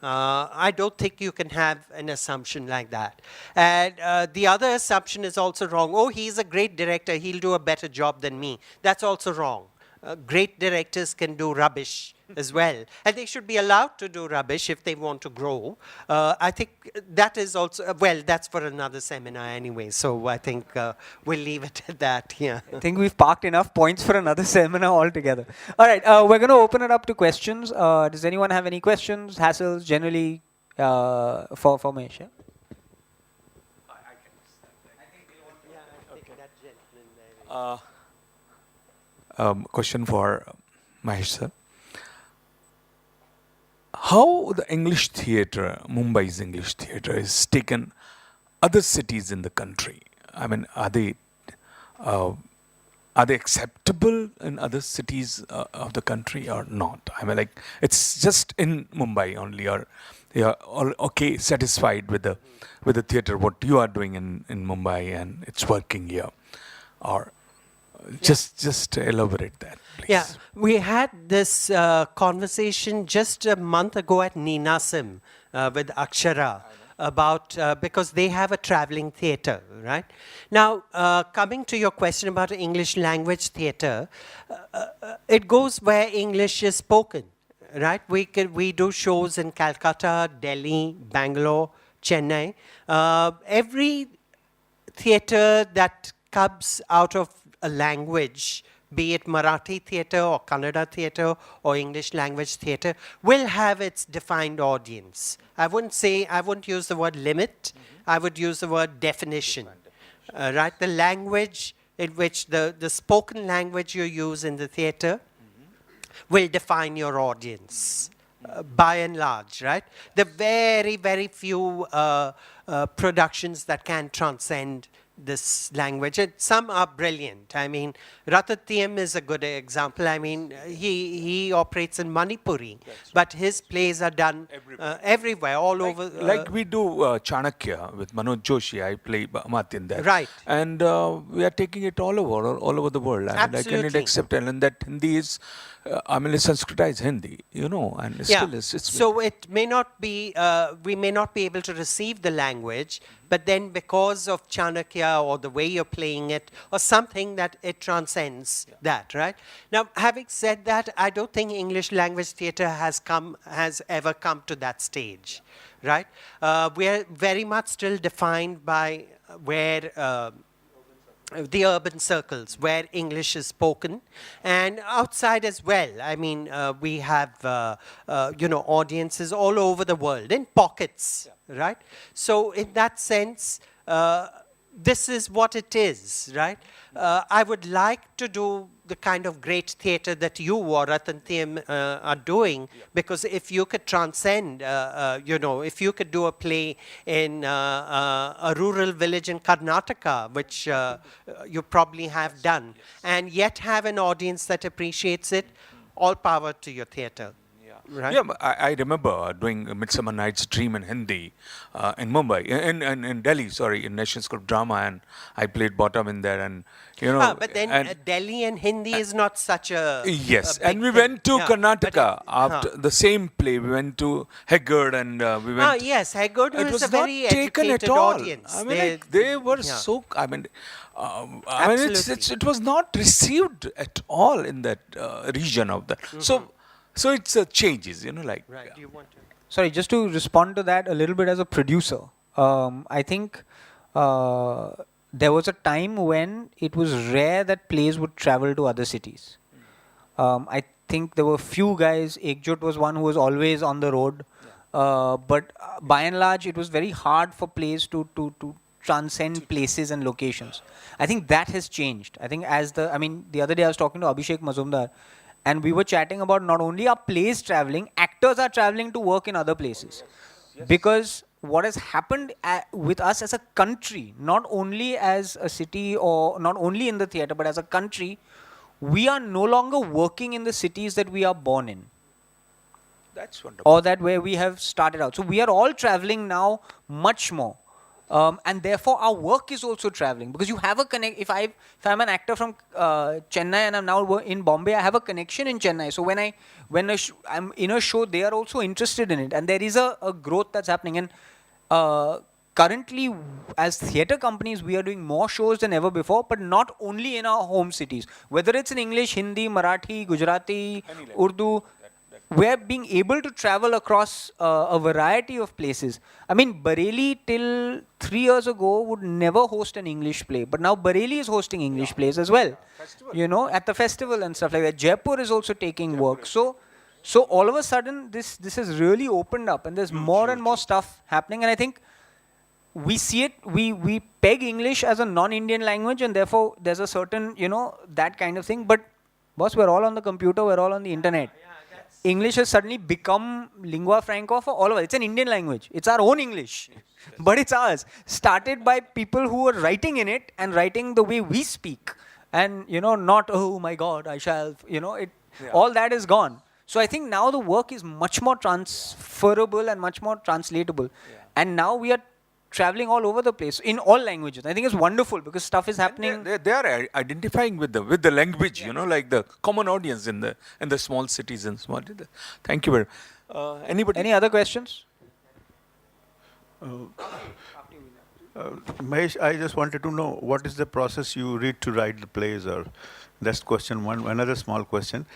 I don't think you can have an assumption like that. And the other assumption is also wrong. Oh, he's a great director, he'll do a better job than me. That's also wrong. Great directors can do rubbish as well. And they should be allowed to do rubbish if they want to grow. I think that is also, well, that's for another seminar anyway. So I think we'll leave it at that. Yeah. I think we've parked enough points for another seminar altogether. All right, we're going to open it up to questions. Does anyone have any questions, hassles, generally for Mahesh? Yeah? Question for Mahesh sir. How the English theatre, Mumbai's English theatre, is taken other cities in the country? I mean, are they acceptable in other cities of the country or not? I mean, like, it's just in Mumbai only, or they are all okay, satisfied with the theatre what you are doing in Mumbai and it's working here, or just elaborate that, please. Yeah, we had this conversation just a month ago at Ninasim with Akshara about, because they have a traveling theatre, right? Now, coming to your question about English language theatre, it goes where English is spoken, right? We do shows in Calcutta, Delhi, Bangalore, Chennai. Every theatre that comes out of a language, be it Marathi theatre or Kannada theatre or English language theatre, will have its defined audience. I wouldn't use the word limit, I would use the word definition. Right? The language in which the spoken language you use in the theatre will define your audience. By and large, right? The very, very few productions that can transcend this language. And some are brilliant. I mean, Ratatiyam is a good example. I mean, he operates in Manipuri, but his plays are done everywhere, all over. Like we do Chanakya with Manoj Joshi. I play Amartya in that. Right. And we are taking it all over the world. I mean, I cannot Absolutely. accept it. And that Hindi is, I mean, it's Sanskritized Hindi, you know, and still it's so it may not be, we may not be able to receive the language, but then because of Chanakya or the way you're playing it or something that it transcends that, right? Now, having said that, I don't think English language theatre has ever come to that stage, right? We are very much still defined by where the urban circles where English is spoken, and outside as well. I mean, we have audiences all over the world in pockets, right? So in that sense, this is what it is, right? I would like to do the kind of great theatre that you or Ratanthiyam are doing, because if you could transcend, if you could do a play in a rural village in Karnataka, which you probably have done, and yet have an audience that appreciates it, all power to your theatre. Right? Yeah, I remember doing Midsummer Night's Dream in Hindi in Mumbai, in Delhi, sorry, in National School of Drama, and I played bottom in there, and you know. But then Delhi and Hindi is not such a yes, a big and we thing. went to Yeah, Karnataka but after the same play. We went to Heggard, and we went. yes, Heggard It was was a not very taken at educated all. audience. I mean, they were so. I mean, it was not received at all in that region of that. So it's changes, you know, like. Right. Do you want to? Sorry, just to respond to that a little bit as a producer, I think there was a time when it was rare that plays would travel to other cities. I think there were few guys. Ekjut was one who was always on the road. But by and large, it was very hard for plays to transcend places and locations. I think that has changed. I think the other day I was talking to Abhishek Mazumdar, and we were chatting about not only are plays traveling, actors are traveling to work in other places. Because what has happened with us as a country, not only as a city or not only in the theatre, but as a country, we are no longer working in the cities that we are born in. That's wonderful. Or that where we have started out. So we are all traveling now much more. And therefore our work is also traveling, because you have a connect. If I'm an actor from Chennai and I'm now in Bombay, I have a connection in Chennai. So when I'm in a show, they are also interested in it, and there is a growth that's happening. And currently, as theatre companies, we are doing more shows than ever before, but not only in our home cities. Whether it's in English, Hindi, Marathi, Gujarati, Urdu. We're being able to travel across a variety of places. I mean, Bareilly till 3 years ago would never host an English play, but now Bareilly is hosting English plays as well. You know, at the festival and stuff like that. Jaipur is also taking work. So all of a sudden, this has really opened up, and there's more and more stuff happening. And I think we see it. We peg English as a non-Indian language, and therefore there's a certain that kind of thing. But boss, we're all on the computer. We're all on the internet. English has suddenly become lingua franca for all of us. It's an Indian language. It's our own English. But it's ours. Started by people who were writing in it and writing the way we speak. And, not, oh my God, I shall, all that is gone. So I think now the work is much more transferable and much more translatable. And now we are traveling all over the place in all languages. I think it's wonderful because stuff is happening. They are identifying with the language, like the common audience in the small cities and small. Thank you very much. Anybody? Any other questions? Mahesh, I just wanted to know what is the process you read to write the plays, or that's question one. Another small question.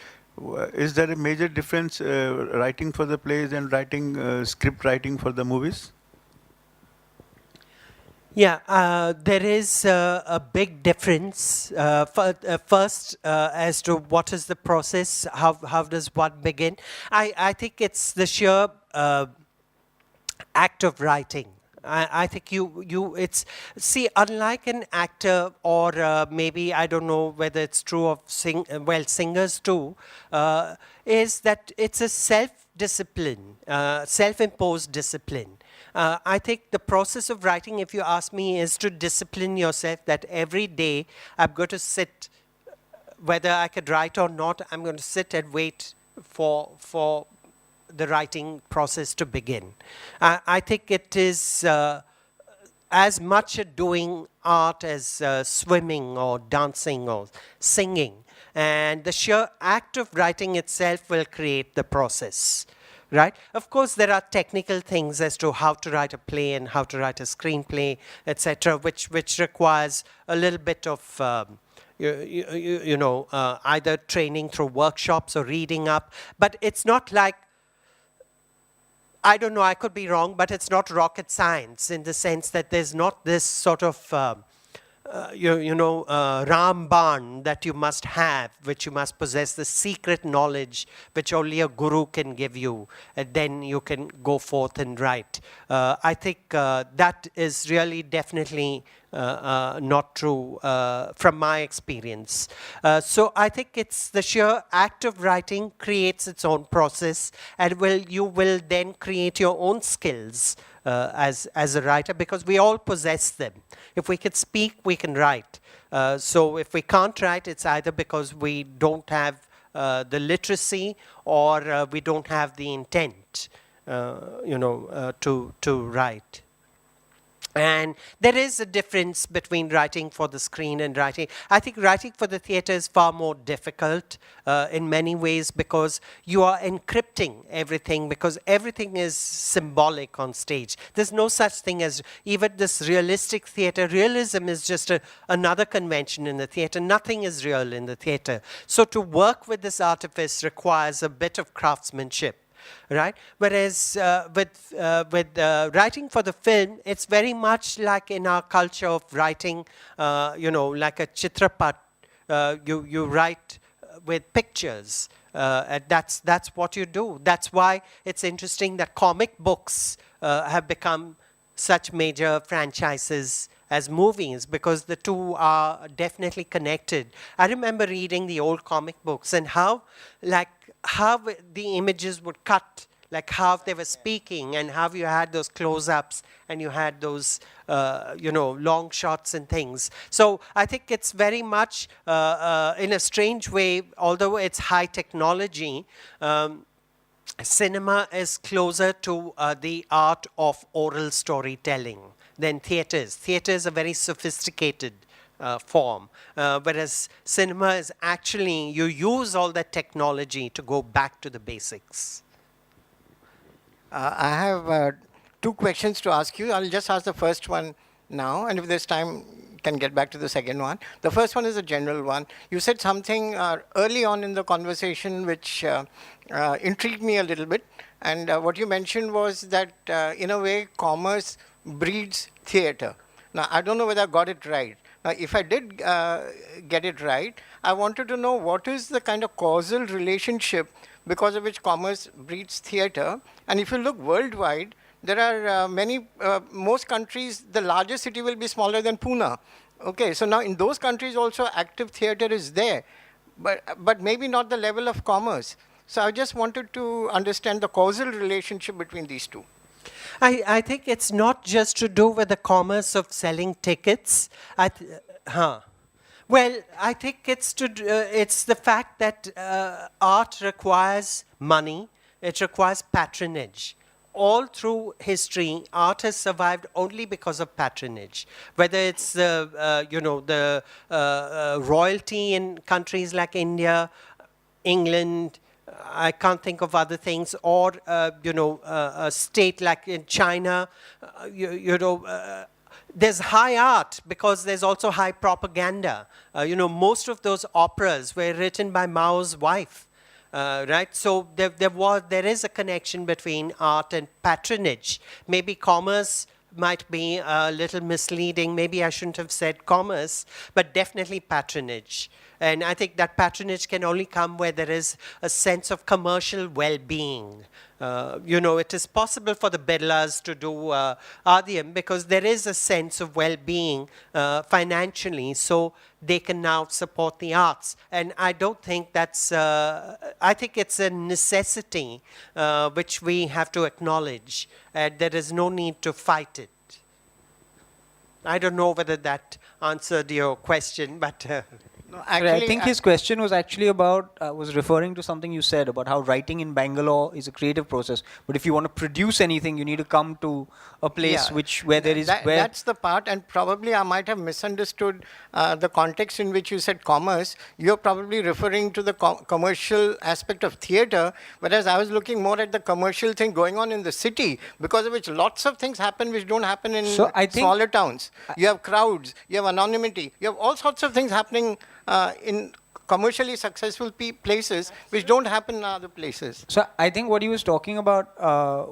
Is there a major difference writing for the plays and writing script writing for the movies? Yeah, there is a big difference. First, as to what is the process, how does one begin? I think it's the sheer act of writing. I think it's, see, unlike an actor or maybe, I don't know whether it's true of singers too, is that it's a self-discipline, self-imposed discipline. I think the process of writing, if you ask me, is to discipline yourself that every day I'm going to sit, whether I could write or not, I'm going to sit and wait for the writing process to begin. I think it is as much a doing art as swimming or dancing or singing. And the sheer act of writing itself will create the process. Right? Of course, there are technical things as to how to write a play and how to write a screenplay, etc., which requires a little bit of either training through workshops or reading up. But it's not like, I don't know, I could be wrong, but it's not rocket science in the sense that there's not this sort of Ramban that you must have, which you must possess, the secret knowledge which only a guru can give you, and then you can go forth and write. I think that is really definitely not true from my experience. So I think it's the sheer act of writing creates its own process, and you will then create your own skills as a writer, because we all possess them. If we can speak, we can write. So if we can't write, it's either because we don't have the literacy or we don't have the intent, to write. And there is a difference between writing for the screen and writing. I think writing for the theatre is far more difficult in many ways, because you are encrypting everything, because everything is symbolic on stage. There's no such thing as even this realistic theatre. Realism is just another convention in the theatre. Nothing is real in the theatre. So to work with this artifice requires a bit of craftsmanship. Right? Whereas with writing for the film, it's very much like in our culture of writing, like a chitrapat. You write with pictures. And that's what you do. That's why it's interesting that comic books have become such major franchises as movies, because the two are definitely connected. I remember reading the old comic books and how the images would cut, like how they were speaking, and how you had those close-ups and you had those long shots and things. So I think it's very much in a strange way, although it's high technology, cinema is closer to the art of oral storytelling than theatres. Theatre is a very sophisticated form, whereas cinema is actually, you use all that technology to go back to the basics. I have two questions to ask you. I'll just ask the first one now, and if there's time, can get back to the second one. The first one is a general one. You said something early on in the conversation which intrigued me a little bit, and what you mentioned was that in a way commerce breeds theatre. Now, I don't know whether I got it right. Now, if I did get it right, I wanted to know what is the kind of causal relationship because of which commerce breeds theatre. And if you look worldwide, there are most countries, the largest city will be smaller than Pune. Okay, so now in those countries also active theatre is there, but maybe not the level of commerce. So I just wanted to understand the causal relationship between these two. I think it's not just to do with the commerce of selling tickets. Well, I think it's the fact that art requires money. It requires patronage. All through history, art has survived only because of patronage. Whether it's the royalty in countries like India, England, I can't think of other things, or a state like in China, there's high art because there's also high propaganda. Most of those operas were written by Mao's wife. Right, so there is a connection between art and patronage. Maybe commerce might be a little misleading. Maybe I shouldn't have said commerce, but definitely patronage. And I think that patronage can only come where there is a sense of commercial well-being. It is possible for the Birlas to do Adhyam because there is a sense of well-being financially, so they can now support the arts. And I don't think that's, I think it's a necessity which we have to acknowledge. There is no need to fight it. I don't know whether that answered your question, but... No, I think his question was actually about, was referring to something you said about how writing in Bangalore is a creative process. But if you want to produce anything, you need to come to a place where there is... That's the part, and probably I might have misunderstood the context in which you said commerce. You're probably referring to the commercial aspect of theatre, whereas I was looking more at the commercial thing going on in the city, because of which lots of things happen which don't happen in smaller towns. You have crowds, you have anonymity, you have all sorts of things happening in commercially successful places which don't happen in other places. So I think what he was talking about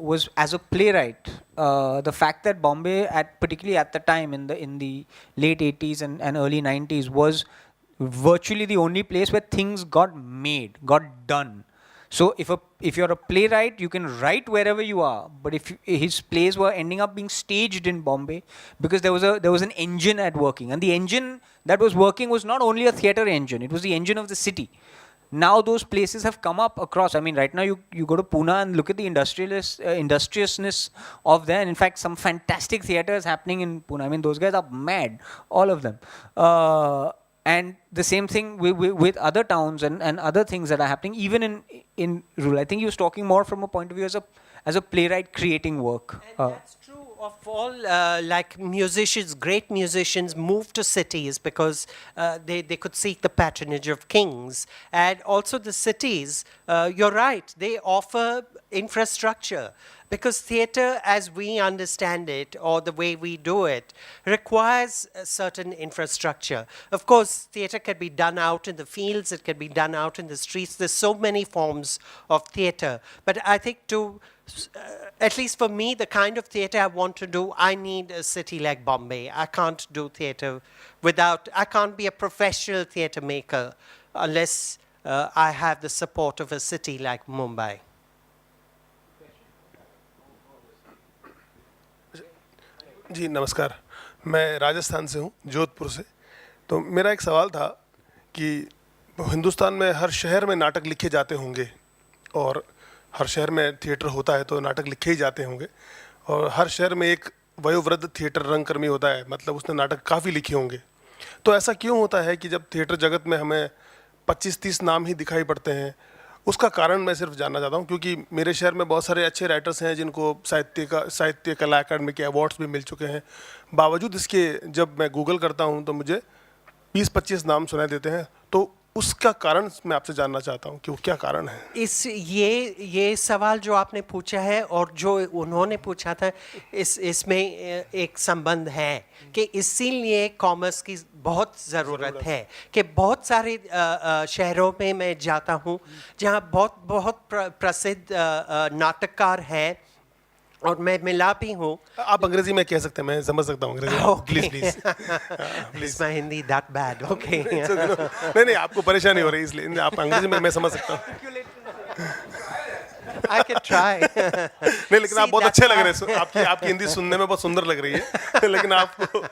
was as a playwright, the fact that Bombay, particularly at the time in the late 80s and early 90s, was virtually the only place where things got made, got done. So if you're a playwright, you can write wherever you are. But if his plays were ending up being staged in Bombay, because there was an engine at working, and the engine that was working was not only a theatre engine; it was the engine of the city. Now those places have come up across. I mean, right now you go to Pune and look at the industriousness of there. And in fact, some fantastic theatre is happening in Pune. I mean, those guys are mad, all of them. And the same thing with other towns and other things that are happening, even in rural. I think he was talking more from a point of view as a playwright creating work. And that's true of all, like musicians, great musicians move to cities because they could seek the patronage of kings. And also the cities, you're right, they offer infrastructure. Because theatre, as we understand it, or the way we do it, requires a certain infrastructure. Of course, theatre can be done out in the fields, it can be done out in the streets. There's so many forms of theatre. But I think at least for me, the kind of theatre I want to do, I need a city like Bombay. I can't do theatre I can't be a professional theatre maker unless I have the support of a city like Mumbai. जी नमस्कार, मैं राजस्थान से हूँ, जोधपुर से। तो मेरा एक सवाल था कि हिंदुस्तान में हर शहर में नाटक लिखे जाते होंगे और हर शहर में थिएटर होता है तो नाटक लिखे ही जाते होंगे, और हर शहर में एक वयोवृद्ध थिएटर रंगकर्मी होता है, मतलब उसने नाटक काफ़ी लिखे होंगे। तो ऐसा क्यों होता है कि जब थिएटर जगत में हमें 25-30 नाम ही दिखाई पड़ते हैं? उसका कारण मैं सिर्फ जानना चाहता हूँ, क्योंकि मेरे शहर में बहुत सारे अच्छे राइटर्स हैं जिनको साहित्य कला अकादमी के अवार्ड्स भी मिल चुके हैं। बावजूद इसके जब मैं गूगल करता हूँ तो मुझे 20-25 नाम सुनाई देते हैं। तो उसका कारण मैं आपसे जानना चाहता हूँ कि वो क्या कारण है। ये सवाल जो आपने पूछा है और जो उन्होंने पूछा था, इसमें एक संबंध है कि इसीलिए कॉमर्स की बहुत ज़रूरत है कि बहुत सारे शहरों में मैं जाता हूँ जहाँ बहुत प्रसिद्ध नाटककार हैं और मैं मिला भी हूँ। आप अंग्रेजी में कह सकते हैं, मैं समझ सकता हूँ अंग्रेजी। Please please my Hindi that bad. Okay नहीं आपको परेशानी हो रही है इसलिए आप अंग्रेजी में, मैं समझ सकता हूँ। I can try. नहीं, लेकिन आप बहुत अच्छे लग रहे हैं, आपकी हिंदी सुनने में बहुत सुंदर लग रही है, लेकिन आपको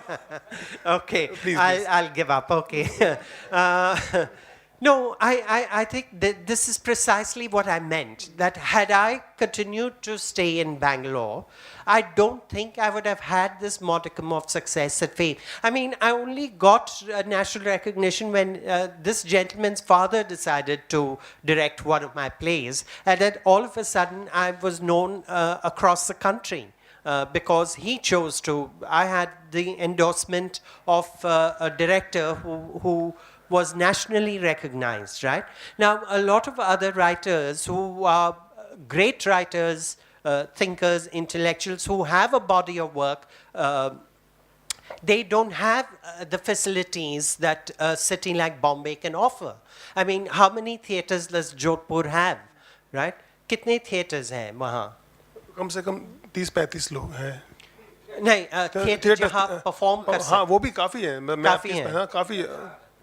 Okay, I'll give up. Okay. No, I think that this is precisely what I meant, that had I continued to stay in Bangalore, I don't think I would have had this modicum of success at fame. I mean, I only got national recognition when this gentleman's father decided to direct one of my plays, and then all of a sudden I was known across the country. Because he chose to. I had the endorsement of a director who was nationally recognized, right? Now, a lot of other writers who are great writers, thinkers, intellectuals, who have a body of work, they don't have the facilities that a city like Bombay can offer. I mean, how many theatres does Jodhpur have, right? कितने theatres हैं वहाँ? कम से कम 30-35 लोग हैं। नहीं theatre जहाँ perform कर हाँ सकते वो भी काफ़ी है, मैं काफ़ी आपकी हैं। हाँ काफ़ी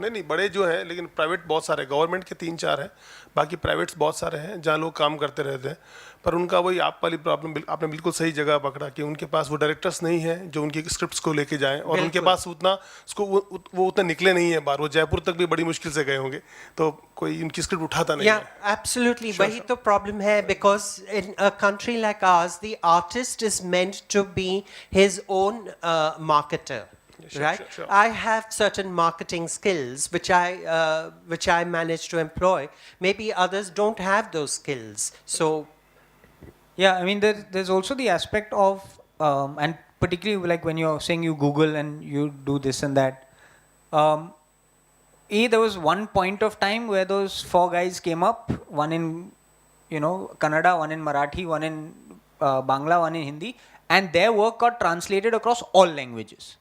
नहीं बड़े जो हैं, लेकिन प्राइवेट बहुत सारे, गवर्नमेंट के 3-4 हैं, बाकी प्राइवेट्स बहुत सारे हैं जहाँ लोग काम करते रहते हैं। पर उनका वही आप वाली प्रॉब्लम, आपने बिल्कुल सही जगह पकड़ा कि उनके पास वो डायरेक्टर्स नहीं है जो उनकी स्क्रिप्ट्स को लेके जाएं, और उनके बिल्कुल। पास उतना उसको वो उतने निकले नहीं है बाहर, वो जयपुर तक भी बड़ी मुश्किल से गए होंगे, तो कोई उनकी स्क्रिप्ट उठाता नहीं Yeah, है। absolutely. Sure, वही sure. तो problem है, because in a country like ours, the artist is meant to be his own marketer, Sure, right? sure, sure. I have certain marketing skills which I manage to employ. Maybe others don't have those skills. So Yeah, I mean, there's also the aspect of, and particularly like when you're saying you Google and you do this and that. There was one point of time where those four guys came up, one in, Kannada, one in Marathi, one in Bangla, one in Hindi, and their work got translated across all languages.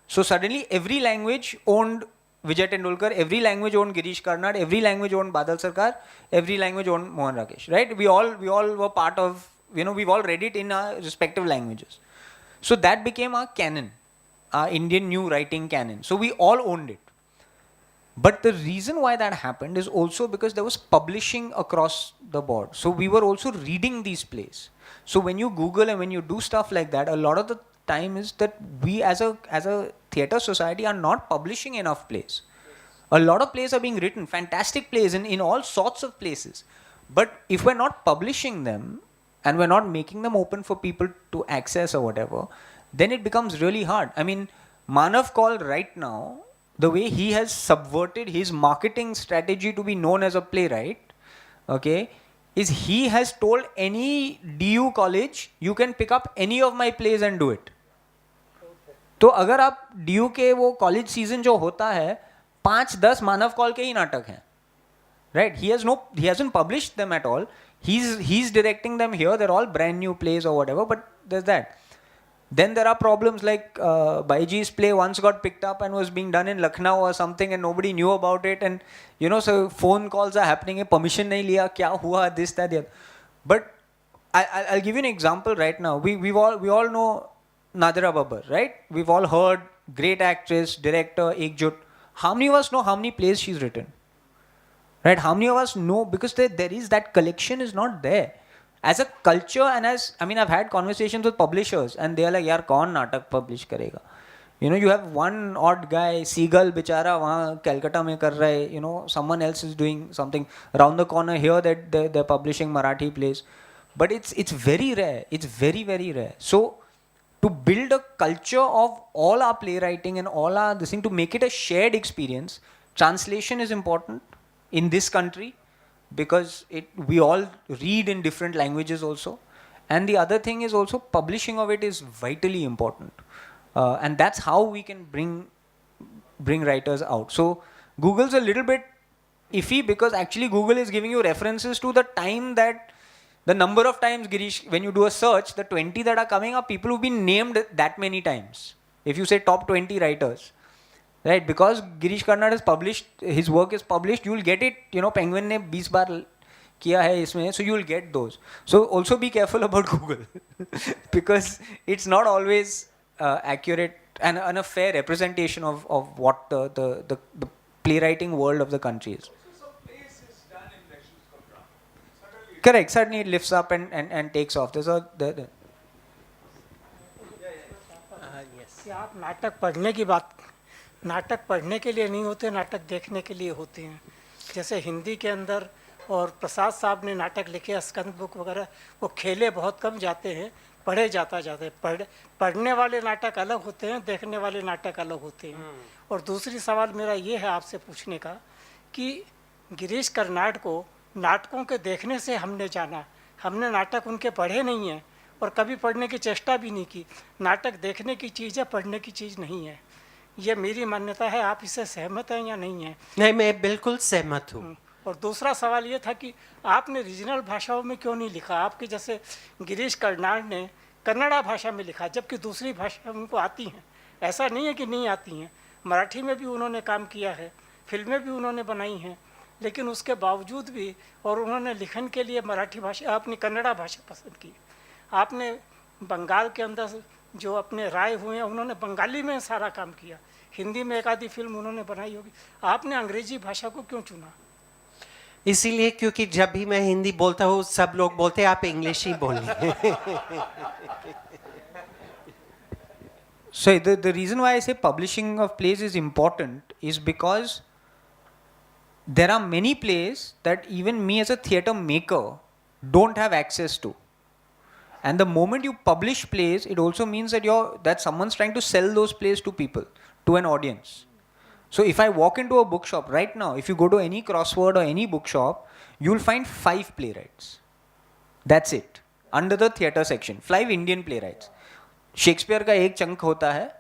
So suddenly every language owned Vijay Tendulkar, every language owned Girish Karnad, every language owned Badal Sarkar, every language owned Mohan Rakesh, right? We all were part of, we've all read it in our respective languages. So that became our canon, our Indian new writing canon. So we all owned it. But the reason why that happened is also because there was publishing across the board. So we were also reading these plays. So when you Google and when you do stuff like that, a lot of the time is that we as a theatre society are not publishing enough plays. A lot of plays are being written, fantastic plays in all sorts of places. But if we're not publishing them and we're not making them open for people to access or whatever, then it becomes really hard. I mean, Manav Kaul right now, the way he has subverted his marketing strategy to be known as a playwright, okay, is he has told any DU college, you can pick up any of my plays and do it. तो अगर आप DU के वो college season जो होता है 5-10 मानव call के ही नाटक हैं, right? He hasn't published them at all. He's directing them here. They're all brand new plays or whatever. But there's that. Then there are problems like Baiji's play once got picked up and was being done in Lucknow or something, and nobody knew about it. And so phone calls are happening. Permission nahi liya, kya hua, this, that, the other. But I'll give you an example right now. We all know Nadira Babbar, right? We've all heard great actress, director, Ekjut. How many of us know how many plays she's written? Right? How many of us know? Because there is that collection is not there. As a culture and I've had conversations with publishers and they are like, yaar, kaun natak publish karega? You have one odd guy, Seagull, bichara, wahan Calcutta mein kar raha hai, someone else is doing something around the corner here that they're publishing Marathi plays. But it's very rare. It's very, very rare. So, to build a culture of all our playwriting and all our this thing, to make it a shared experience, translation is important in this country because we all read in different languages also. And the other thing is also publishing of it is vitally important. And that's how we can bring writers out. So Google's a little bit iffy because actually Google is giving you references to the time that the number of times, Girish, when you do a search, the 20 that are coming are people who've been named that many times. If you say top 20 writers, right? Because Girish Karnad has published, his work is published, you will get it, Penguin ne 20 बार किया है इसमें, so you will get those. So also be careful about Google because it's not always accurate and a fair representation of what the playwriting world of the country is. Correct. Suddenly it lifts up and takes off. There's a कि आप नाटक पढ़ने की बात, नाटक पढ़ने के लिए नहीं होते, नाटक देखने के लिए होते हैं. जैसे हिंदी के अंदर और प्रसाद साहब ने नाटक लिखे, स्कंद बुक वगैरह, वो खेले बहुत कम जाते हैं, पढ़े जाते हैं. पढ़ने वाले नाटक अलग होते हैं, देखने वाले नाटक अलग होते हैं. और दूसरी सवाल मेरा ये है आपसे पूछने का कि गिरीश कर्नाड को नाटकों के देखने से हमने जाना, हमने नाटक उनके पढ़े नहीं हैं और कभी पढ़ने की चेष्टा भी नहीं की. नाटक देखने की चीज़ है, पढ़ने की चीज़ नहीं है. ये मेरी मान्यता है. आप इससे सहमत हैं या नहीं हैं? नहीं, मैं बिल्कुल सहमत हूँ. और दूसरा सवाल ये था कि आपने रीजनल भाषाओं में क्यों नहीं लिखा? आपके जैसे गिरीश कर्नाड ने कन्नड़ा भाषा में लिखा, जबकि दूसरी भाषा उनको आती हैं. ऐसा नहीं है कि नहीं आती हैं. मराठी में भी उन्होंने काम किया है, फिल्में भी उन्होंने बनाई हैं, लेकिन उसके बावजूद भी, और उन्होंने लिखन के लिए मराठी भाषा, अपनी कन्नड़ा भाषा पसंद की. आपने बंगाल के अंदर जो अपने राय हुए हैं उन्होंने बंगाली में सारा काम किया, हिंदी में एक आधी फिल्म उन्होंने बनाई होगी, आपने अंग्रेजी भाषा को क्यों चुना? इसीलिए क्योंकि जब भी मैं हिंदी बोलता हूँ सब लोग बोलते हैं आप इंग्लिश ही बोलिए. So the reason why I say publishing of plays is important is because there are many plays that even me as a theatre maker don't have access to. And the moment you publish plays, it also means that someone's trying to sell those plays to people, to an audience. So if I walk into a bookshop right now, if you go to any crossword or any bookshop, you'll find 5 playwrights. That's it. Under the theatre section, 5 Indian playwrights. Shakespeare का एक chunk होता है.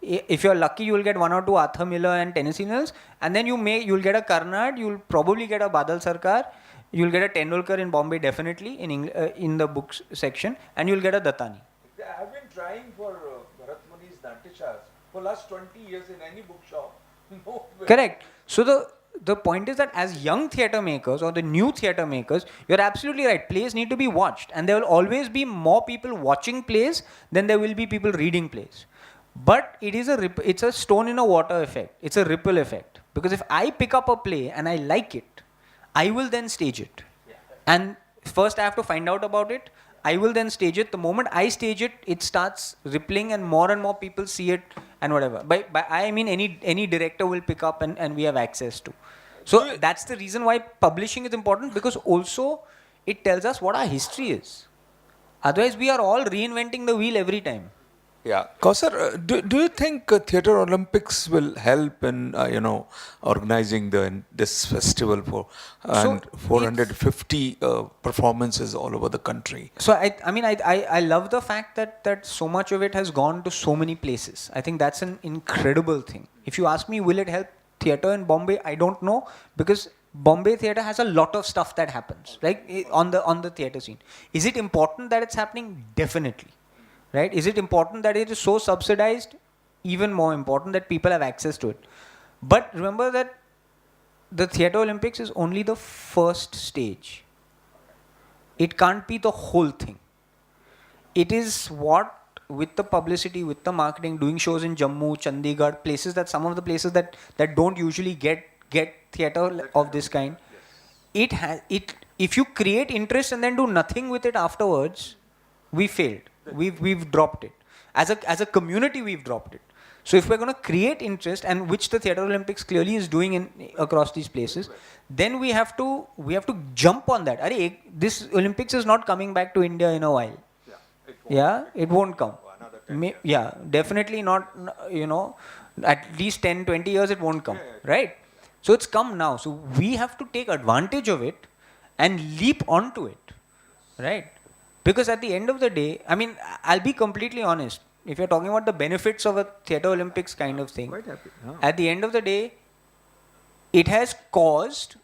If you're lucky, you'll get 1 or 2 Arthur Miller and Tennessee Mills, and then you'll get a Karnad, you'll probably get a Badal Sarkar, you'll get a Tendulkar in Bombay definitely in the books section, and you'll get a Dattani. I've been trying for Bharat Muni's Natishas for last 20 years in any bookshop. No way. Correct. So the point is that as young theatre makers or the new theatre makers, you're absolutely right. Plays need to be watched, and there will always be more people watching plays than there will be people reading plays. But it's a stone in a water effect. It's a ripple effect. Because if I pick up a play and I like it, I will then stage it. And first I have to find out about it. I will then stage it. The moment I stage it, it starts rippling and more people see it and whatever. By I mean any director will pick up and we have access to. So that's the reason why publishing is important, because also it tells us what our history is. Otherwise we are all reinventing the wheel every time. Yeah, Kausar, do you think Theatre Olympics will help in organizing this festival for and 450 performances all over the country? So I love the fact that so much of it has gone to so many places. I think that's an incredible thing. If you ask me, will it help theatre in Bombay? I don't know, because Bombay theatre has a lot of stuff that happens, right, on the theatre scene. Is it important that it's happening? Definitely. Right? Is it important that it is so subsidized? Even more important that people have access to it. But remember that the Theatre Olympics is only the first stage. It can't be the whole thing. It is what, with the publicity, with the marketing, doing shows in Jammu, Chandigarh, places that some of the places that don't usually get theatre of this kind. If you create interest and then do nothing with it afterwards, we failed. We've dropped it. As a community, we've dropped it. So if we're going to create interest, and which the Theatre Olympics clearly is doing across these places, then we have to jump on that. This Olympics is not coming back to India in a while. It won't come. Definitely not. At least 10, 20 years it won't come. Right? So it's come now. So we have to take advantage of it and leap onto it. Right? Because at the end of the day, I'll be completely honest. If you're talking about the benefits of a Theatre Olympics kind of thing, at the end of the day, it has caused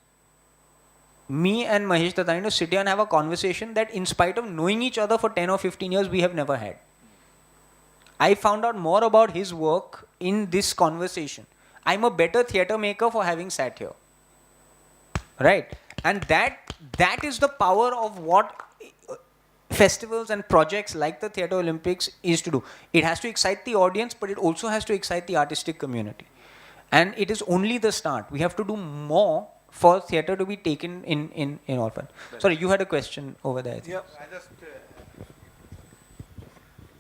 me and Mahesh Dattani to sit here and have a conversation that, in spite of knowing each other for 10 or 15 years, we have never had. I found out more about his work in this conversation. I'm a better theatre maker for having sat here. Right? And that is the power of what festivals and projects like the Theatre Olympics is to do. It has to excite the audience, but it also has to excite the artistic community. And it is only the start. We have to do more for theatre to be taken in all fun. Sorry, you had a question over there.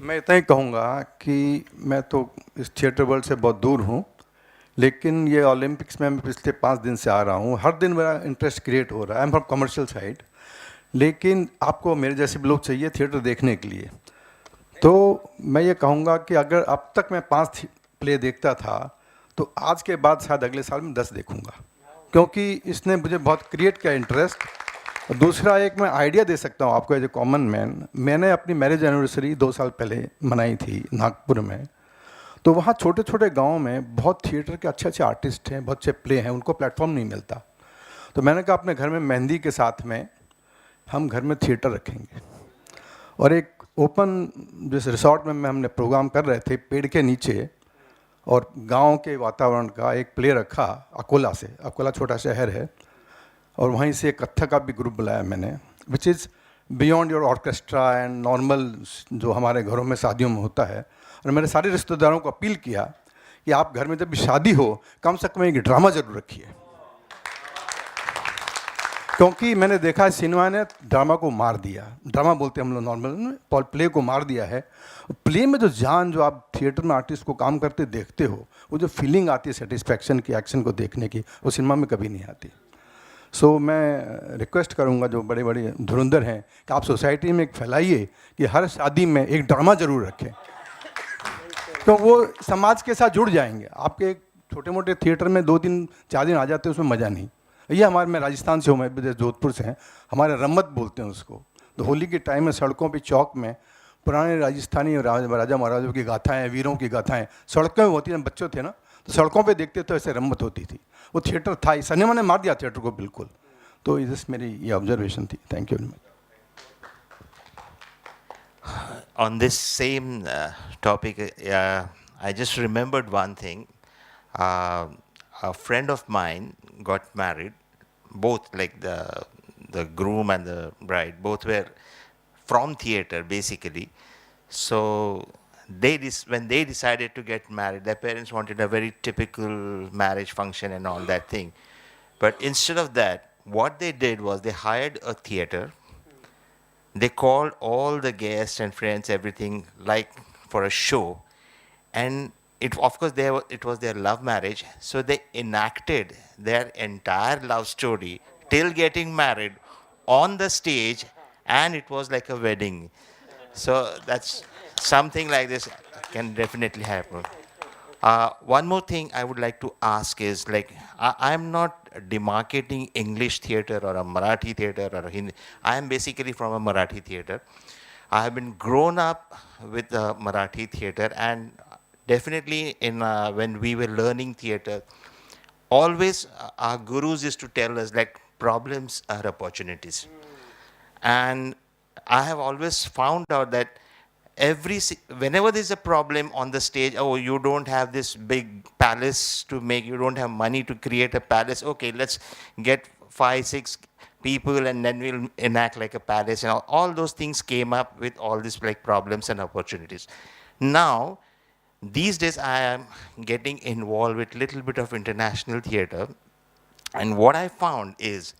मैं इतना ही कहूँगा कि मैं तो इस theatre world से बहुत दूर हूँ, लेकिन ये ओलंपिक्स में मैं पिछले 5 दिन से आ रहा हूँ. हर दिन मेरा इंटरेस्ट क्रिएट हो रहा है. I am from commercial side, लेकिन आपको मेरे जैसे भी लोग चाहिए थिएटर देखने के लिए. तो मैं ये कहूँगा कि अगर अब तक मैं 5 प्ले देखता था, तो आज के बाद शायद अगले साल में 10 देखूँगा, क्योंकि इसने मुझे बहुत क्रिएट किया इंटरेस्ट. दूसरा एक मैं आइडिया दे सकता हूँ आपको एज ए कॉमन मैन. मैंने अपनी मैरिज एनिवर्सरी 2 साल पहले मनाई थी नागपुर में. तो वहाँ छोटे छोटे गाँव में बहुत थिएटर के अच्छे आर्टिस्ट हैं, बहुत अच्छे प्ले हैं, उनको प्लेटफॉर्म नहीं मिलता. तो मैंने कहा अपने घर में मेहंदी के साथ में हम घर में थिएटर रखेंगे. और एक ओपन जिस रिसोर्ट में हमने प्रोग्राम कर रहे थे, पेड़ के नीचे और गांव के वातावरण का एक प्ले रखा अकोला से. अकोला छोटा शहर है, और वहीं से कथक का भी ग्रुप बुलाया मैंने, which is beyond your orchestra and normal जो हमारे घरों में शादियों में होता है। और मेरे सारे रिश्तेदारों को अपील किया कि आप घर में जब भी शादी हो कम से कम एक ड्रामा जरूर रखिए, क्योंकि मैंने देखा है सिनेमा ने ड्रामा को मार दिया। ड्रामा बोलते हैं हम लोग नॉर्मल, प्ले को मार दिया है। प्ले में जो जान, जो आप थिएटर में आर्टिस्ट को काम करते देखते हो, वो जो फीलिंग आती है सेटिस्फैक्शन की, एक्शन को देखने की, वो सिनेमा में कभी नहीं आती। सो मैं रिक्वेस्ट करूंगा जो बड़े बड़े धुरंधर हैं कि आप सोसाइटी में एक फैलाइए कि हर शादी में एक ड्रामा जरूर रखें, तो वो समाज के साथ जुड़ जाएंगे। आपके छोटे मोटे थिएटर में 2 दिन 4 दिन आ जाते हैं, उसमें मज़ा नहीं। ये हमारे, मैं राजस्थान से हूँ, मैं जोधपुर से हैं, हमारे रम्मत बोलते हैं उसको। तो होली के टाइम में सड़कों पे, चौक में पुराने राजस्थानी राजा महाराजों की गाथाएं, वीरों की गाथाएं सड़कों में होती हैं। बच्चों थे ना, तो सड़कों पे देखते तो ऐसे रम्मत होती थी। वो थिएटर था, सिनेमा ने मार दिया थिएटर को बिल्कुल। तो इस मेरी ये ऑब्जर्वेशन थी। Thank you very much. On this same topic, I just remembered one thing. A friend of mine got married. Both, like the groom and the bride, both were from theater basically. So when they decided to get married, their parents wanted a very typical marriage function and all that thing. But instead of that, what they did was they hired a theater. They called all the guests and friends, everything, like for a show. And of course, it was their love marriage. So they enacted their entire love story till getting married on the stage, and it was like a wedding. So that's something like this can definitely happen. One more thing I would like to ask is, like, I'm not demarcating English theater or a Marathi theater or a Hindi. I am basically from a Marathi theater. I have been grown up with Marathi theater, and definitely when we were learning theater, always our gurus used to tell us, like, problems are opportunities. And I have always found out that whenever there's a problem on the stage, oh, you don't have this big palace to make, you don't have money to create a palace, okay, let's get 5, 6 people and then we'll enact like a palace, and all those things came up with all these like problems and opportunities. Now, these days I am getting involved with little bit of international theater, and what I found is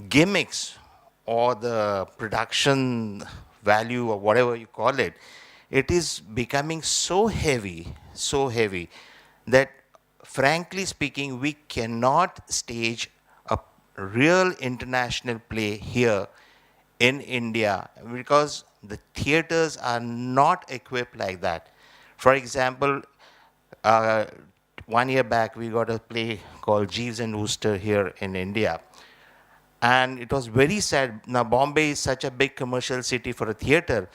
gimmicks or the production value or whatever you call it, it is becoming so heavy that frankly speaking, we cannot stage a real international play here in India because the theaters are not equipped like that. For example, 1 year back, we got a play called Jeeves and Wooster here in India. And it was very sad. Now, Bombay is such a big commercial city for a theater,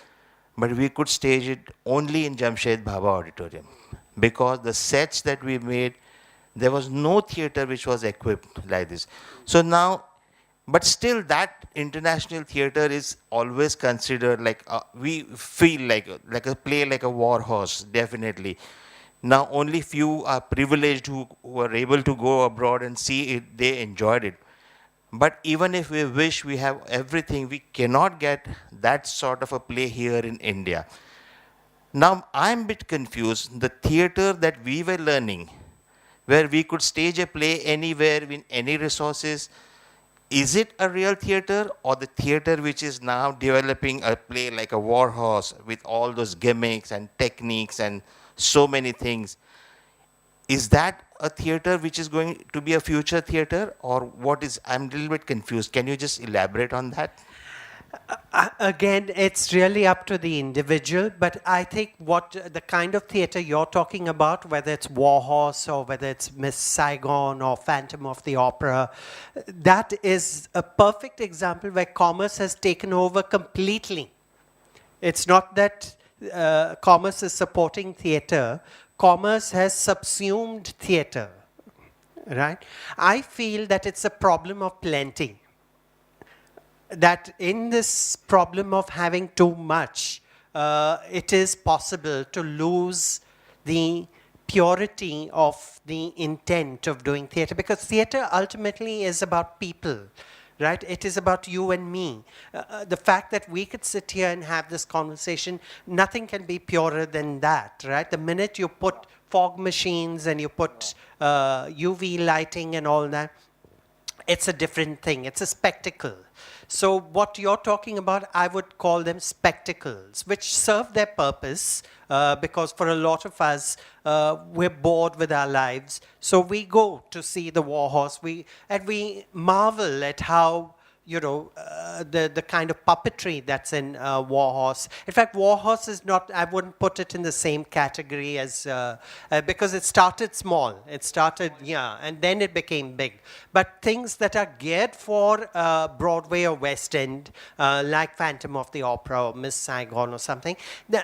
but we could stage it only in Jamshed Bhabha Auditorium because the sets that we made, there was no theater which was equipped like this. So now, but still that international theater is always considered like, we feel like a play, like a war horse, definitely. Now, only few are privileged who are able to go abroad and see it, they enjoyed it. But even if we wish we have everything, we cannot get that sort of a play here in India. Now, I'm a bit confused. The theater that we were learning, where we could stage a play anywhere with any resources, is it a real theater, or the theater which is now developing a play like a war horse with all those gimmicks and techniques and so many things? Is that a theater which is going to be a future theater, or what is? I'm a little bit confused. Can you just elaborate on that? Again, it's really up to the individual, but I think what the kind of theater you're talking about, whether it's Warhorse or whether it's Miss Saigon or Phantom of the Opera, that is a perfect example where commerce has taken over completely. It's not that commerce is supporting theater, commerce has subsumed theater, right? I feel that it's a problem of plenty. That in this problem of having too much, it is possible to lose the purity of the intent of doing theater, because theater ultimately is about people, right? It is about you and me. The fact that we could sit here and have this conversation, nothing can be purer than that, right? The minute you put fog machines and you put UV lighting and all that, it's a different thing. It's a spectacle. So what you're talking about, I would call them spectacles, which serve their purpose because for a lot of us, we're bored with our lives. So we go to see the war horse. And we marvel at how, the kind of puppetry that's in War Horse. In fact, War Horse is not, I wouldn't put it in the same category as, because it started small. It started, and then it became big. But things that are geared for Broadway or West End, like Phantom of the Opera or Miss Saigon or something,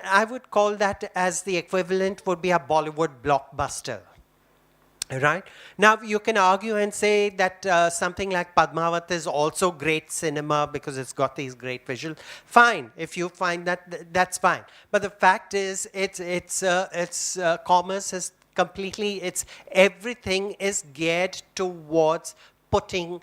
I would call that as the equivalent would be a Bollywood blockbuster. Right? Now, you can argue and say that something like Padmavat is also great cinema because it's got these great visuals. Fine. If you find that, that's fine. But the fact is, its commerce is completely, everything is geared towards putting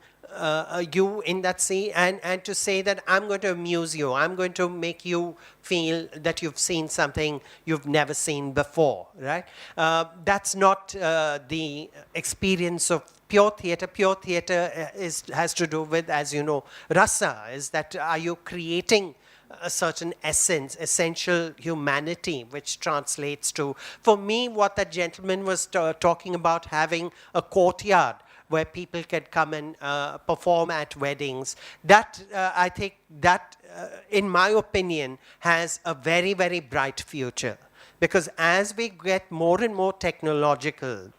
you in that scene and to say that I'm going to amuse you. I'm going to make you feel that you've seen something you've never seen before, right? That's not the experience of pure theatre. Pure theatre has to do with, as you know, rasa, is that are you creating a certain essence, essential humanity, which translates to, for me, what that gentleman was talking about, having a courtyard where people can come and perform at weddings. That, I think, that, in my opinion, has a very, very bright future. Because as we get more and more technological,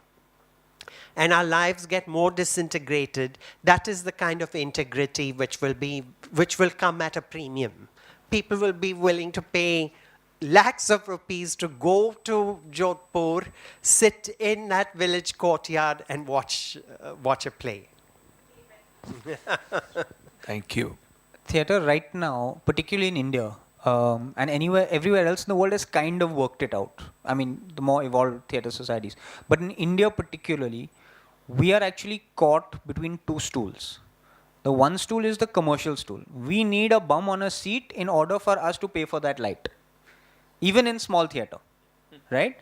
and our lives get more disintegrated, that is the kind of integrity which will come at a premium. People will be willing to pay lakhs of rupees to go to Jodhpur, sit in that village courtyard and watch a play. Thank you. Theatre right now, particularly in India, and everywhere else in the world has kind of worked it out. I mean, the more evolved theatre societies. But in India particularly, we are actually caught between two stools. The one stool is the commercial stool. We need a bum on a seat in order for us to pay for that light. Even in small theatre, right?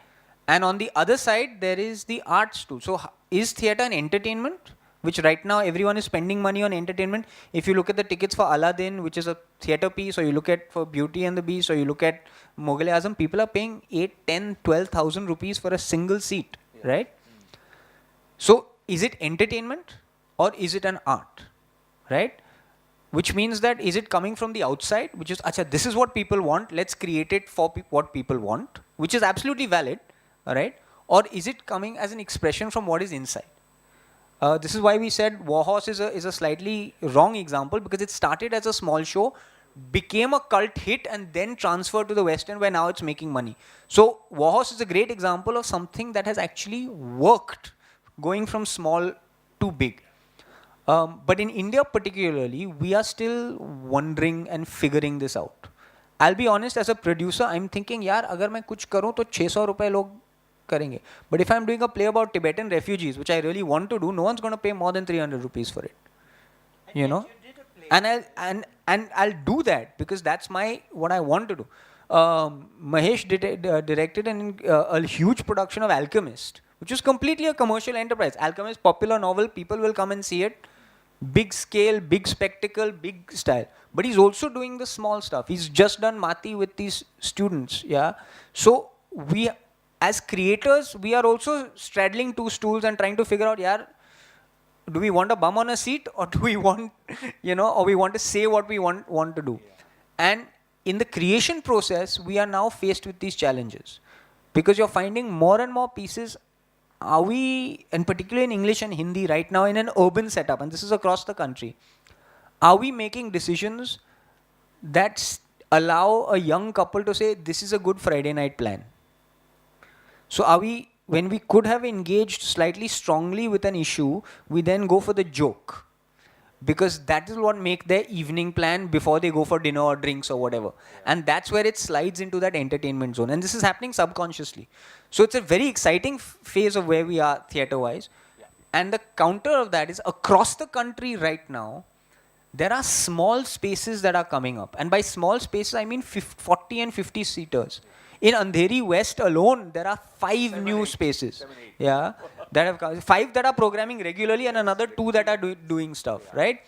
And on the other side, there is the arts too. So is theatre an entertainment? Which right now everyone is spending money on entertainment. If you look at the tickets for Aladdin, which is a theatre piece, or you look at for Beauty and the Beast, or you look at Mughal-e-Azam, people are paying 8, 10, 12,000 rupees for a single seat, right? So is it entertainment or is it an art, right? Which means that, is it coming from the outside, which is, acha, this is what people want, let's create it for what people want, which is absolutely valid, all right? Or is it coming as an expression from what is inside? This is why we said War Horse is a slightly wrong example, because it started as a small show, became a cult hit, and then transferred to the West End, where now it's making money. So War Horse is a great example of something that has actually worked, going from small to big. But in India particularly, we are still wondering and figuring this out. I'll be honest, as a producer, I'm thinking, yaar, agar main kuch karu, to 600 rupees log karenge. But if I'm doing a play about Tibetan refugees, which I really want to do, no one's going to pay more than 300 rupees for it. You know? And I'll do that because that's what I want to do. Mahesh directed a huge production of Alchemist, which is completely a commercial enterprise. Alchemist, popular novel, people will come and see it. Big scale, big spectacle, big style. But he's also doing the small stuff. He's just done Mati with these students, yeah. So we, as creators, we are also straddling two stools and trying to figure out, yeah, do we want a bum on a seat, or do we want, or we want to say what we want to do? And in the creation process, we are now faced with these challenges, because you're finding more and more pieces. Are we, and particularly in English and Hindi right now, in an urban setup, and this is across the country, are we making decisions that allow a young couple to say, this is a good Friday night plan? So are we, when we could have engaged slightly strongly with an issue, we then go for the joke, because that is what make their evening plan before they go for dinner or drinks or whatever. And that's where it slides into that entertainment zone. And this is happening subconsciously. So it's a very exciting phase of where we are theatre-wise. And the counter of that is, across the country right now, there are small spaces that are coming up. And by small spaces, I mean 40 and 50 seaters. In Andheri West alone, there are 5 new spaces. Yeah, that have come, 5 that are programming regularly and another 2 that are doing stuff, right?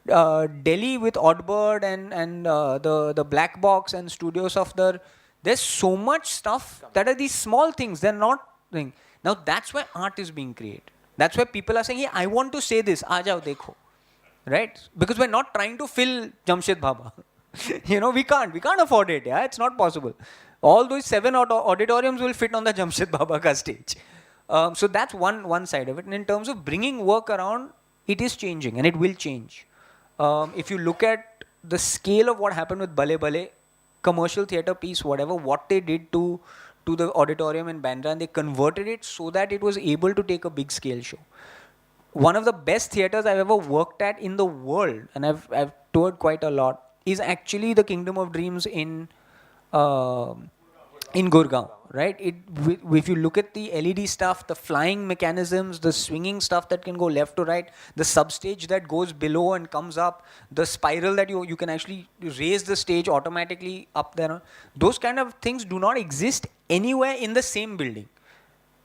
Delhi with Oddbird and the Black Box and Studio Safdar, there's so much stuff that are these small things. They're not thing. Now that's why art is being created. That's why people are saying, hey, I want to say this. Aa jao dekho. Right? Because we're not trying to fill Jamshed Baba. We can't afford it. Yeah, it's not possible. All those 7 auditoriums will fit on the Jamshed Baba ka stage. So that's one side of it. And in terms of bringing work around, it is changing and it will change. If you look at the scale of what happened with Bale Bale, commercial theatre piece, whatever, what they did to the auditorium in Bandra, and they converted it so that it was able to take a big scale show. One of the best theatres I've ever worked at in the world, and I've toured quite a lot, is actually the Kingdom of Dreams in Gurgaon, right? If you look at the LED stuff, the flying mechanisms, the swinging stuff that can go left to right, the substage that goes below and comes up, the spiral that you can actually raise the stage automatically up there, those kind of things do not exist anywhere in the same building,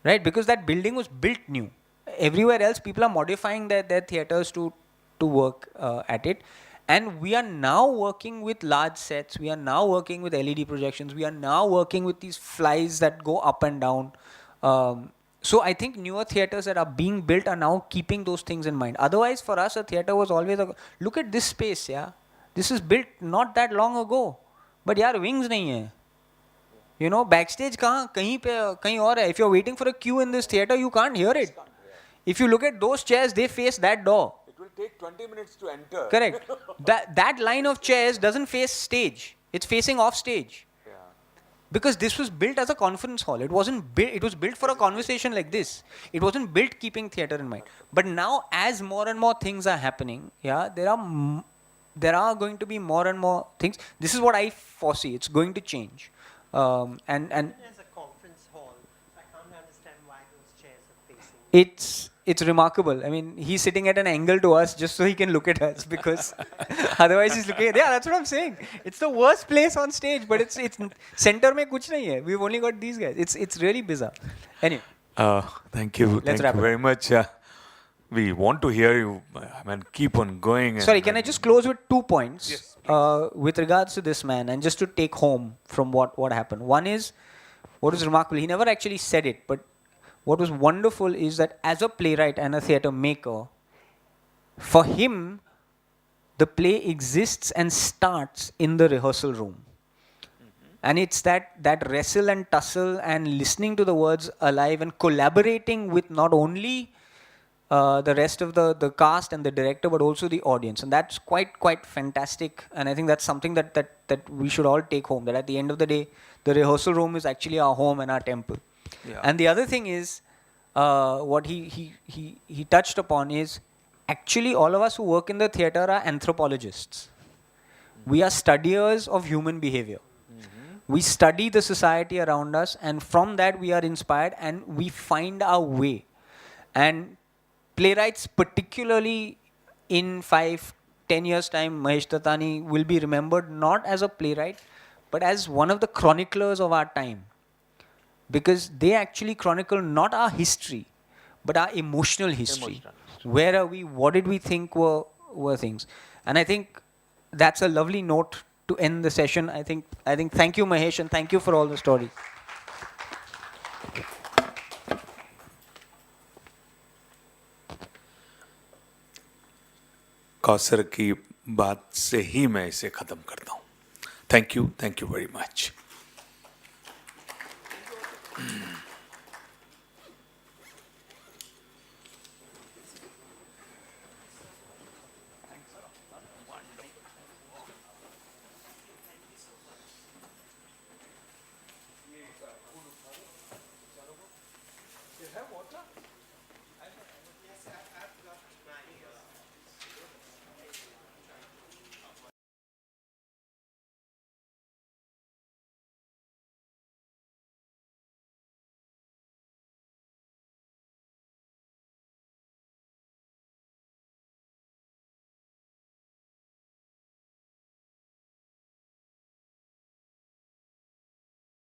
right? Because that building was built new. Everywhere else, people are modifying their theatres to work at it. And we are now working with large sets. We are now working with LED projections. We are now working with these flies that go up and down. So I think newer theatres that are being built are now keeping those things in mind. Otherwise, for us, a theatre was always look at this space, yeah. This is built not that long ago. But yaar, wings nahi hai. Backstage kahin aur hai. If you're waiting for a queue in this theatre, you can't hear it. If you look at those chairs, they face that door. It will take 20 minutes to enter. Correct. That line of chairs doesn't face stage. It's facing off stage. Yeah. Because this was built as a conference hall. It wasn't built. It was built for a conversation like this. It wasn't built keeping theatre in mind. But now, as more and more things are happening, yeah, there are going to be more and more things. This is what I foresee. It's going to change. And As a conference hall, I can't understand why those chairs are facing. It's remarkable. I mean, he's sitting at an angle to us just so he can look at us, because otherwise he's looking at, yeah, that's what I'm saying. It's the worst place on stage, but it's center mein kuch nahi hai. We've only got these guys. It's really bizarre. Anyway. Thank you. Thank wrap you it. very much. We want to hear you. I mean, keep on going. Sorry, can I just close with 2 points? Yes, with regards to this man, and just to take home from what happened. One is, what is remarkable, he never actually said it, but what was wonderful is that as a playwright and a theatre maker, for him, the play exists and starts in the rehearsal room. And it's that wrestle and tussle and listening to the words alive and collaborating with not only the rest of the cast and the director, but also the audience. And that's quite fantastic. And I think that's something that we should all take home, that at the end of the day, the rehearsal room is actually our home and our temple. Yeah. And the other thing is, what he touched upon is, actually all of us who work in the theatre are anthropologists. We are studiers of human behavior. We study the society around us, and from that we are inspired and we find our way. And playwrights, particularly in 5-10 years' time, Mahesh Dattani will be remembered not as a playwright, but as one of the chroniclers of our time. Because they actually chronicle not our history, but our emotional history. Where are we? What did we think were things? And I think that's a lovely note to end the session. I think thank you, Mahesh, and thank you for all the stories. Kausar की बात से ही मैं इसे खत्म करता हूँ. Thank you very much. You have water?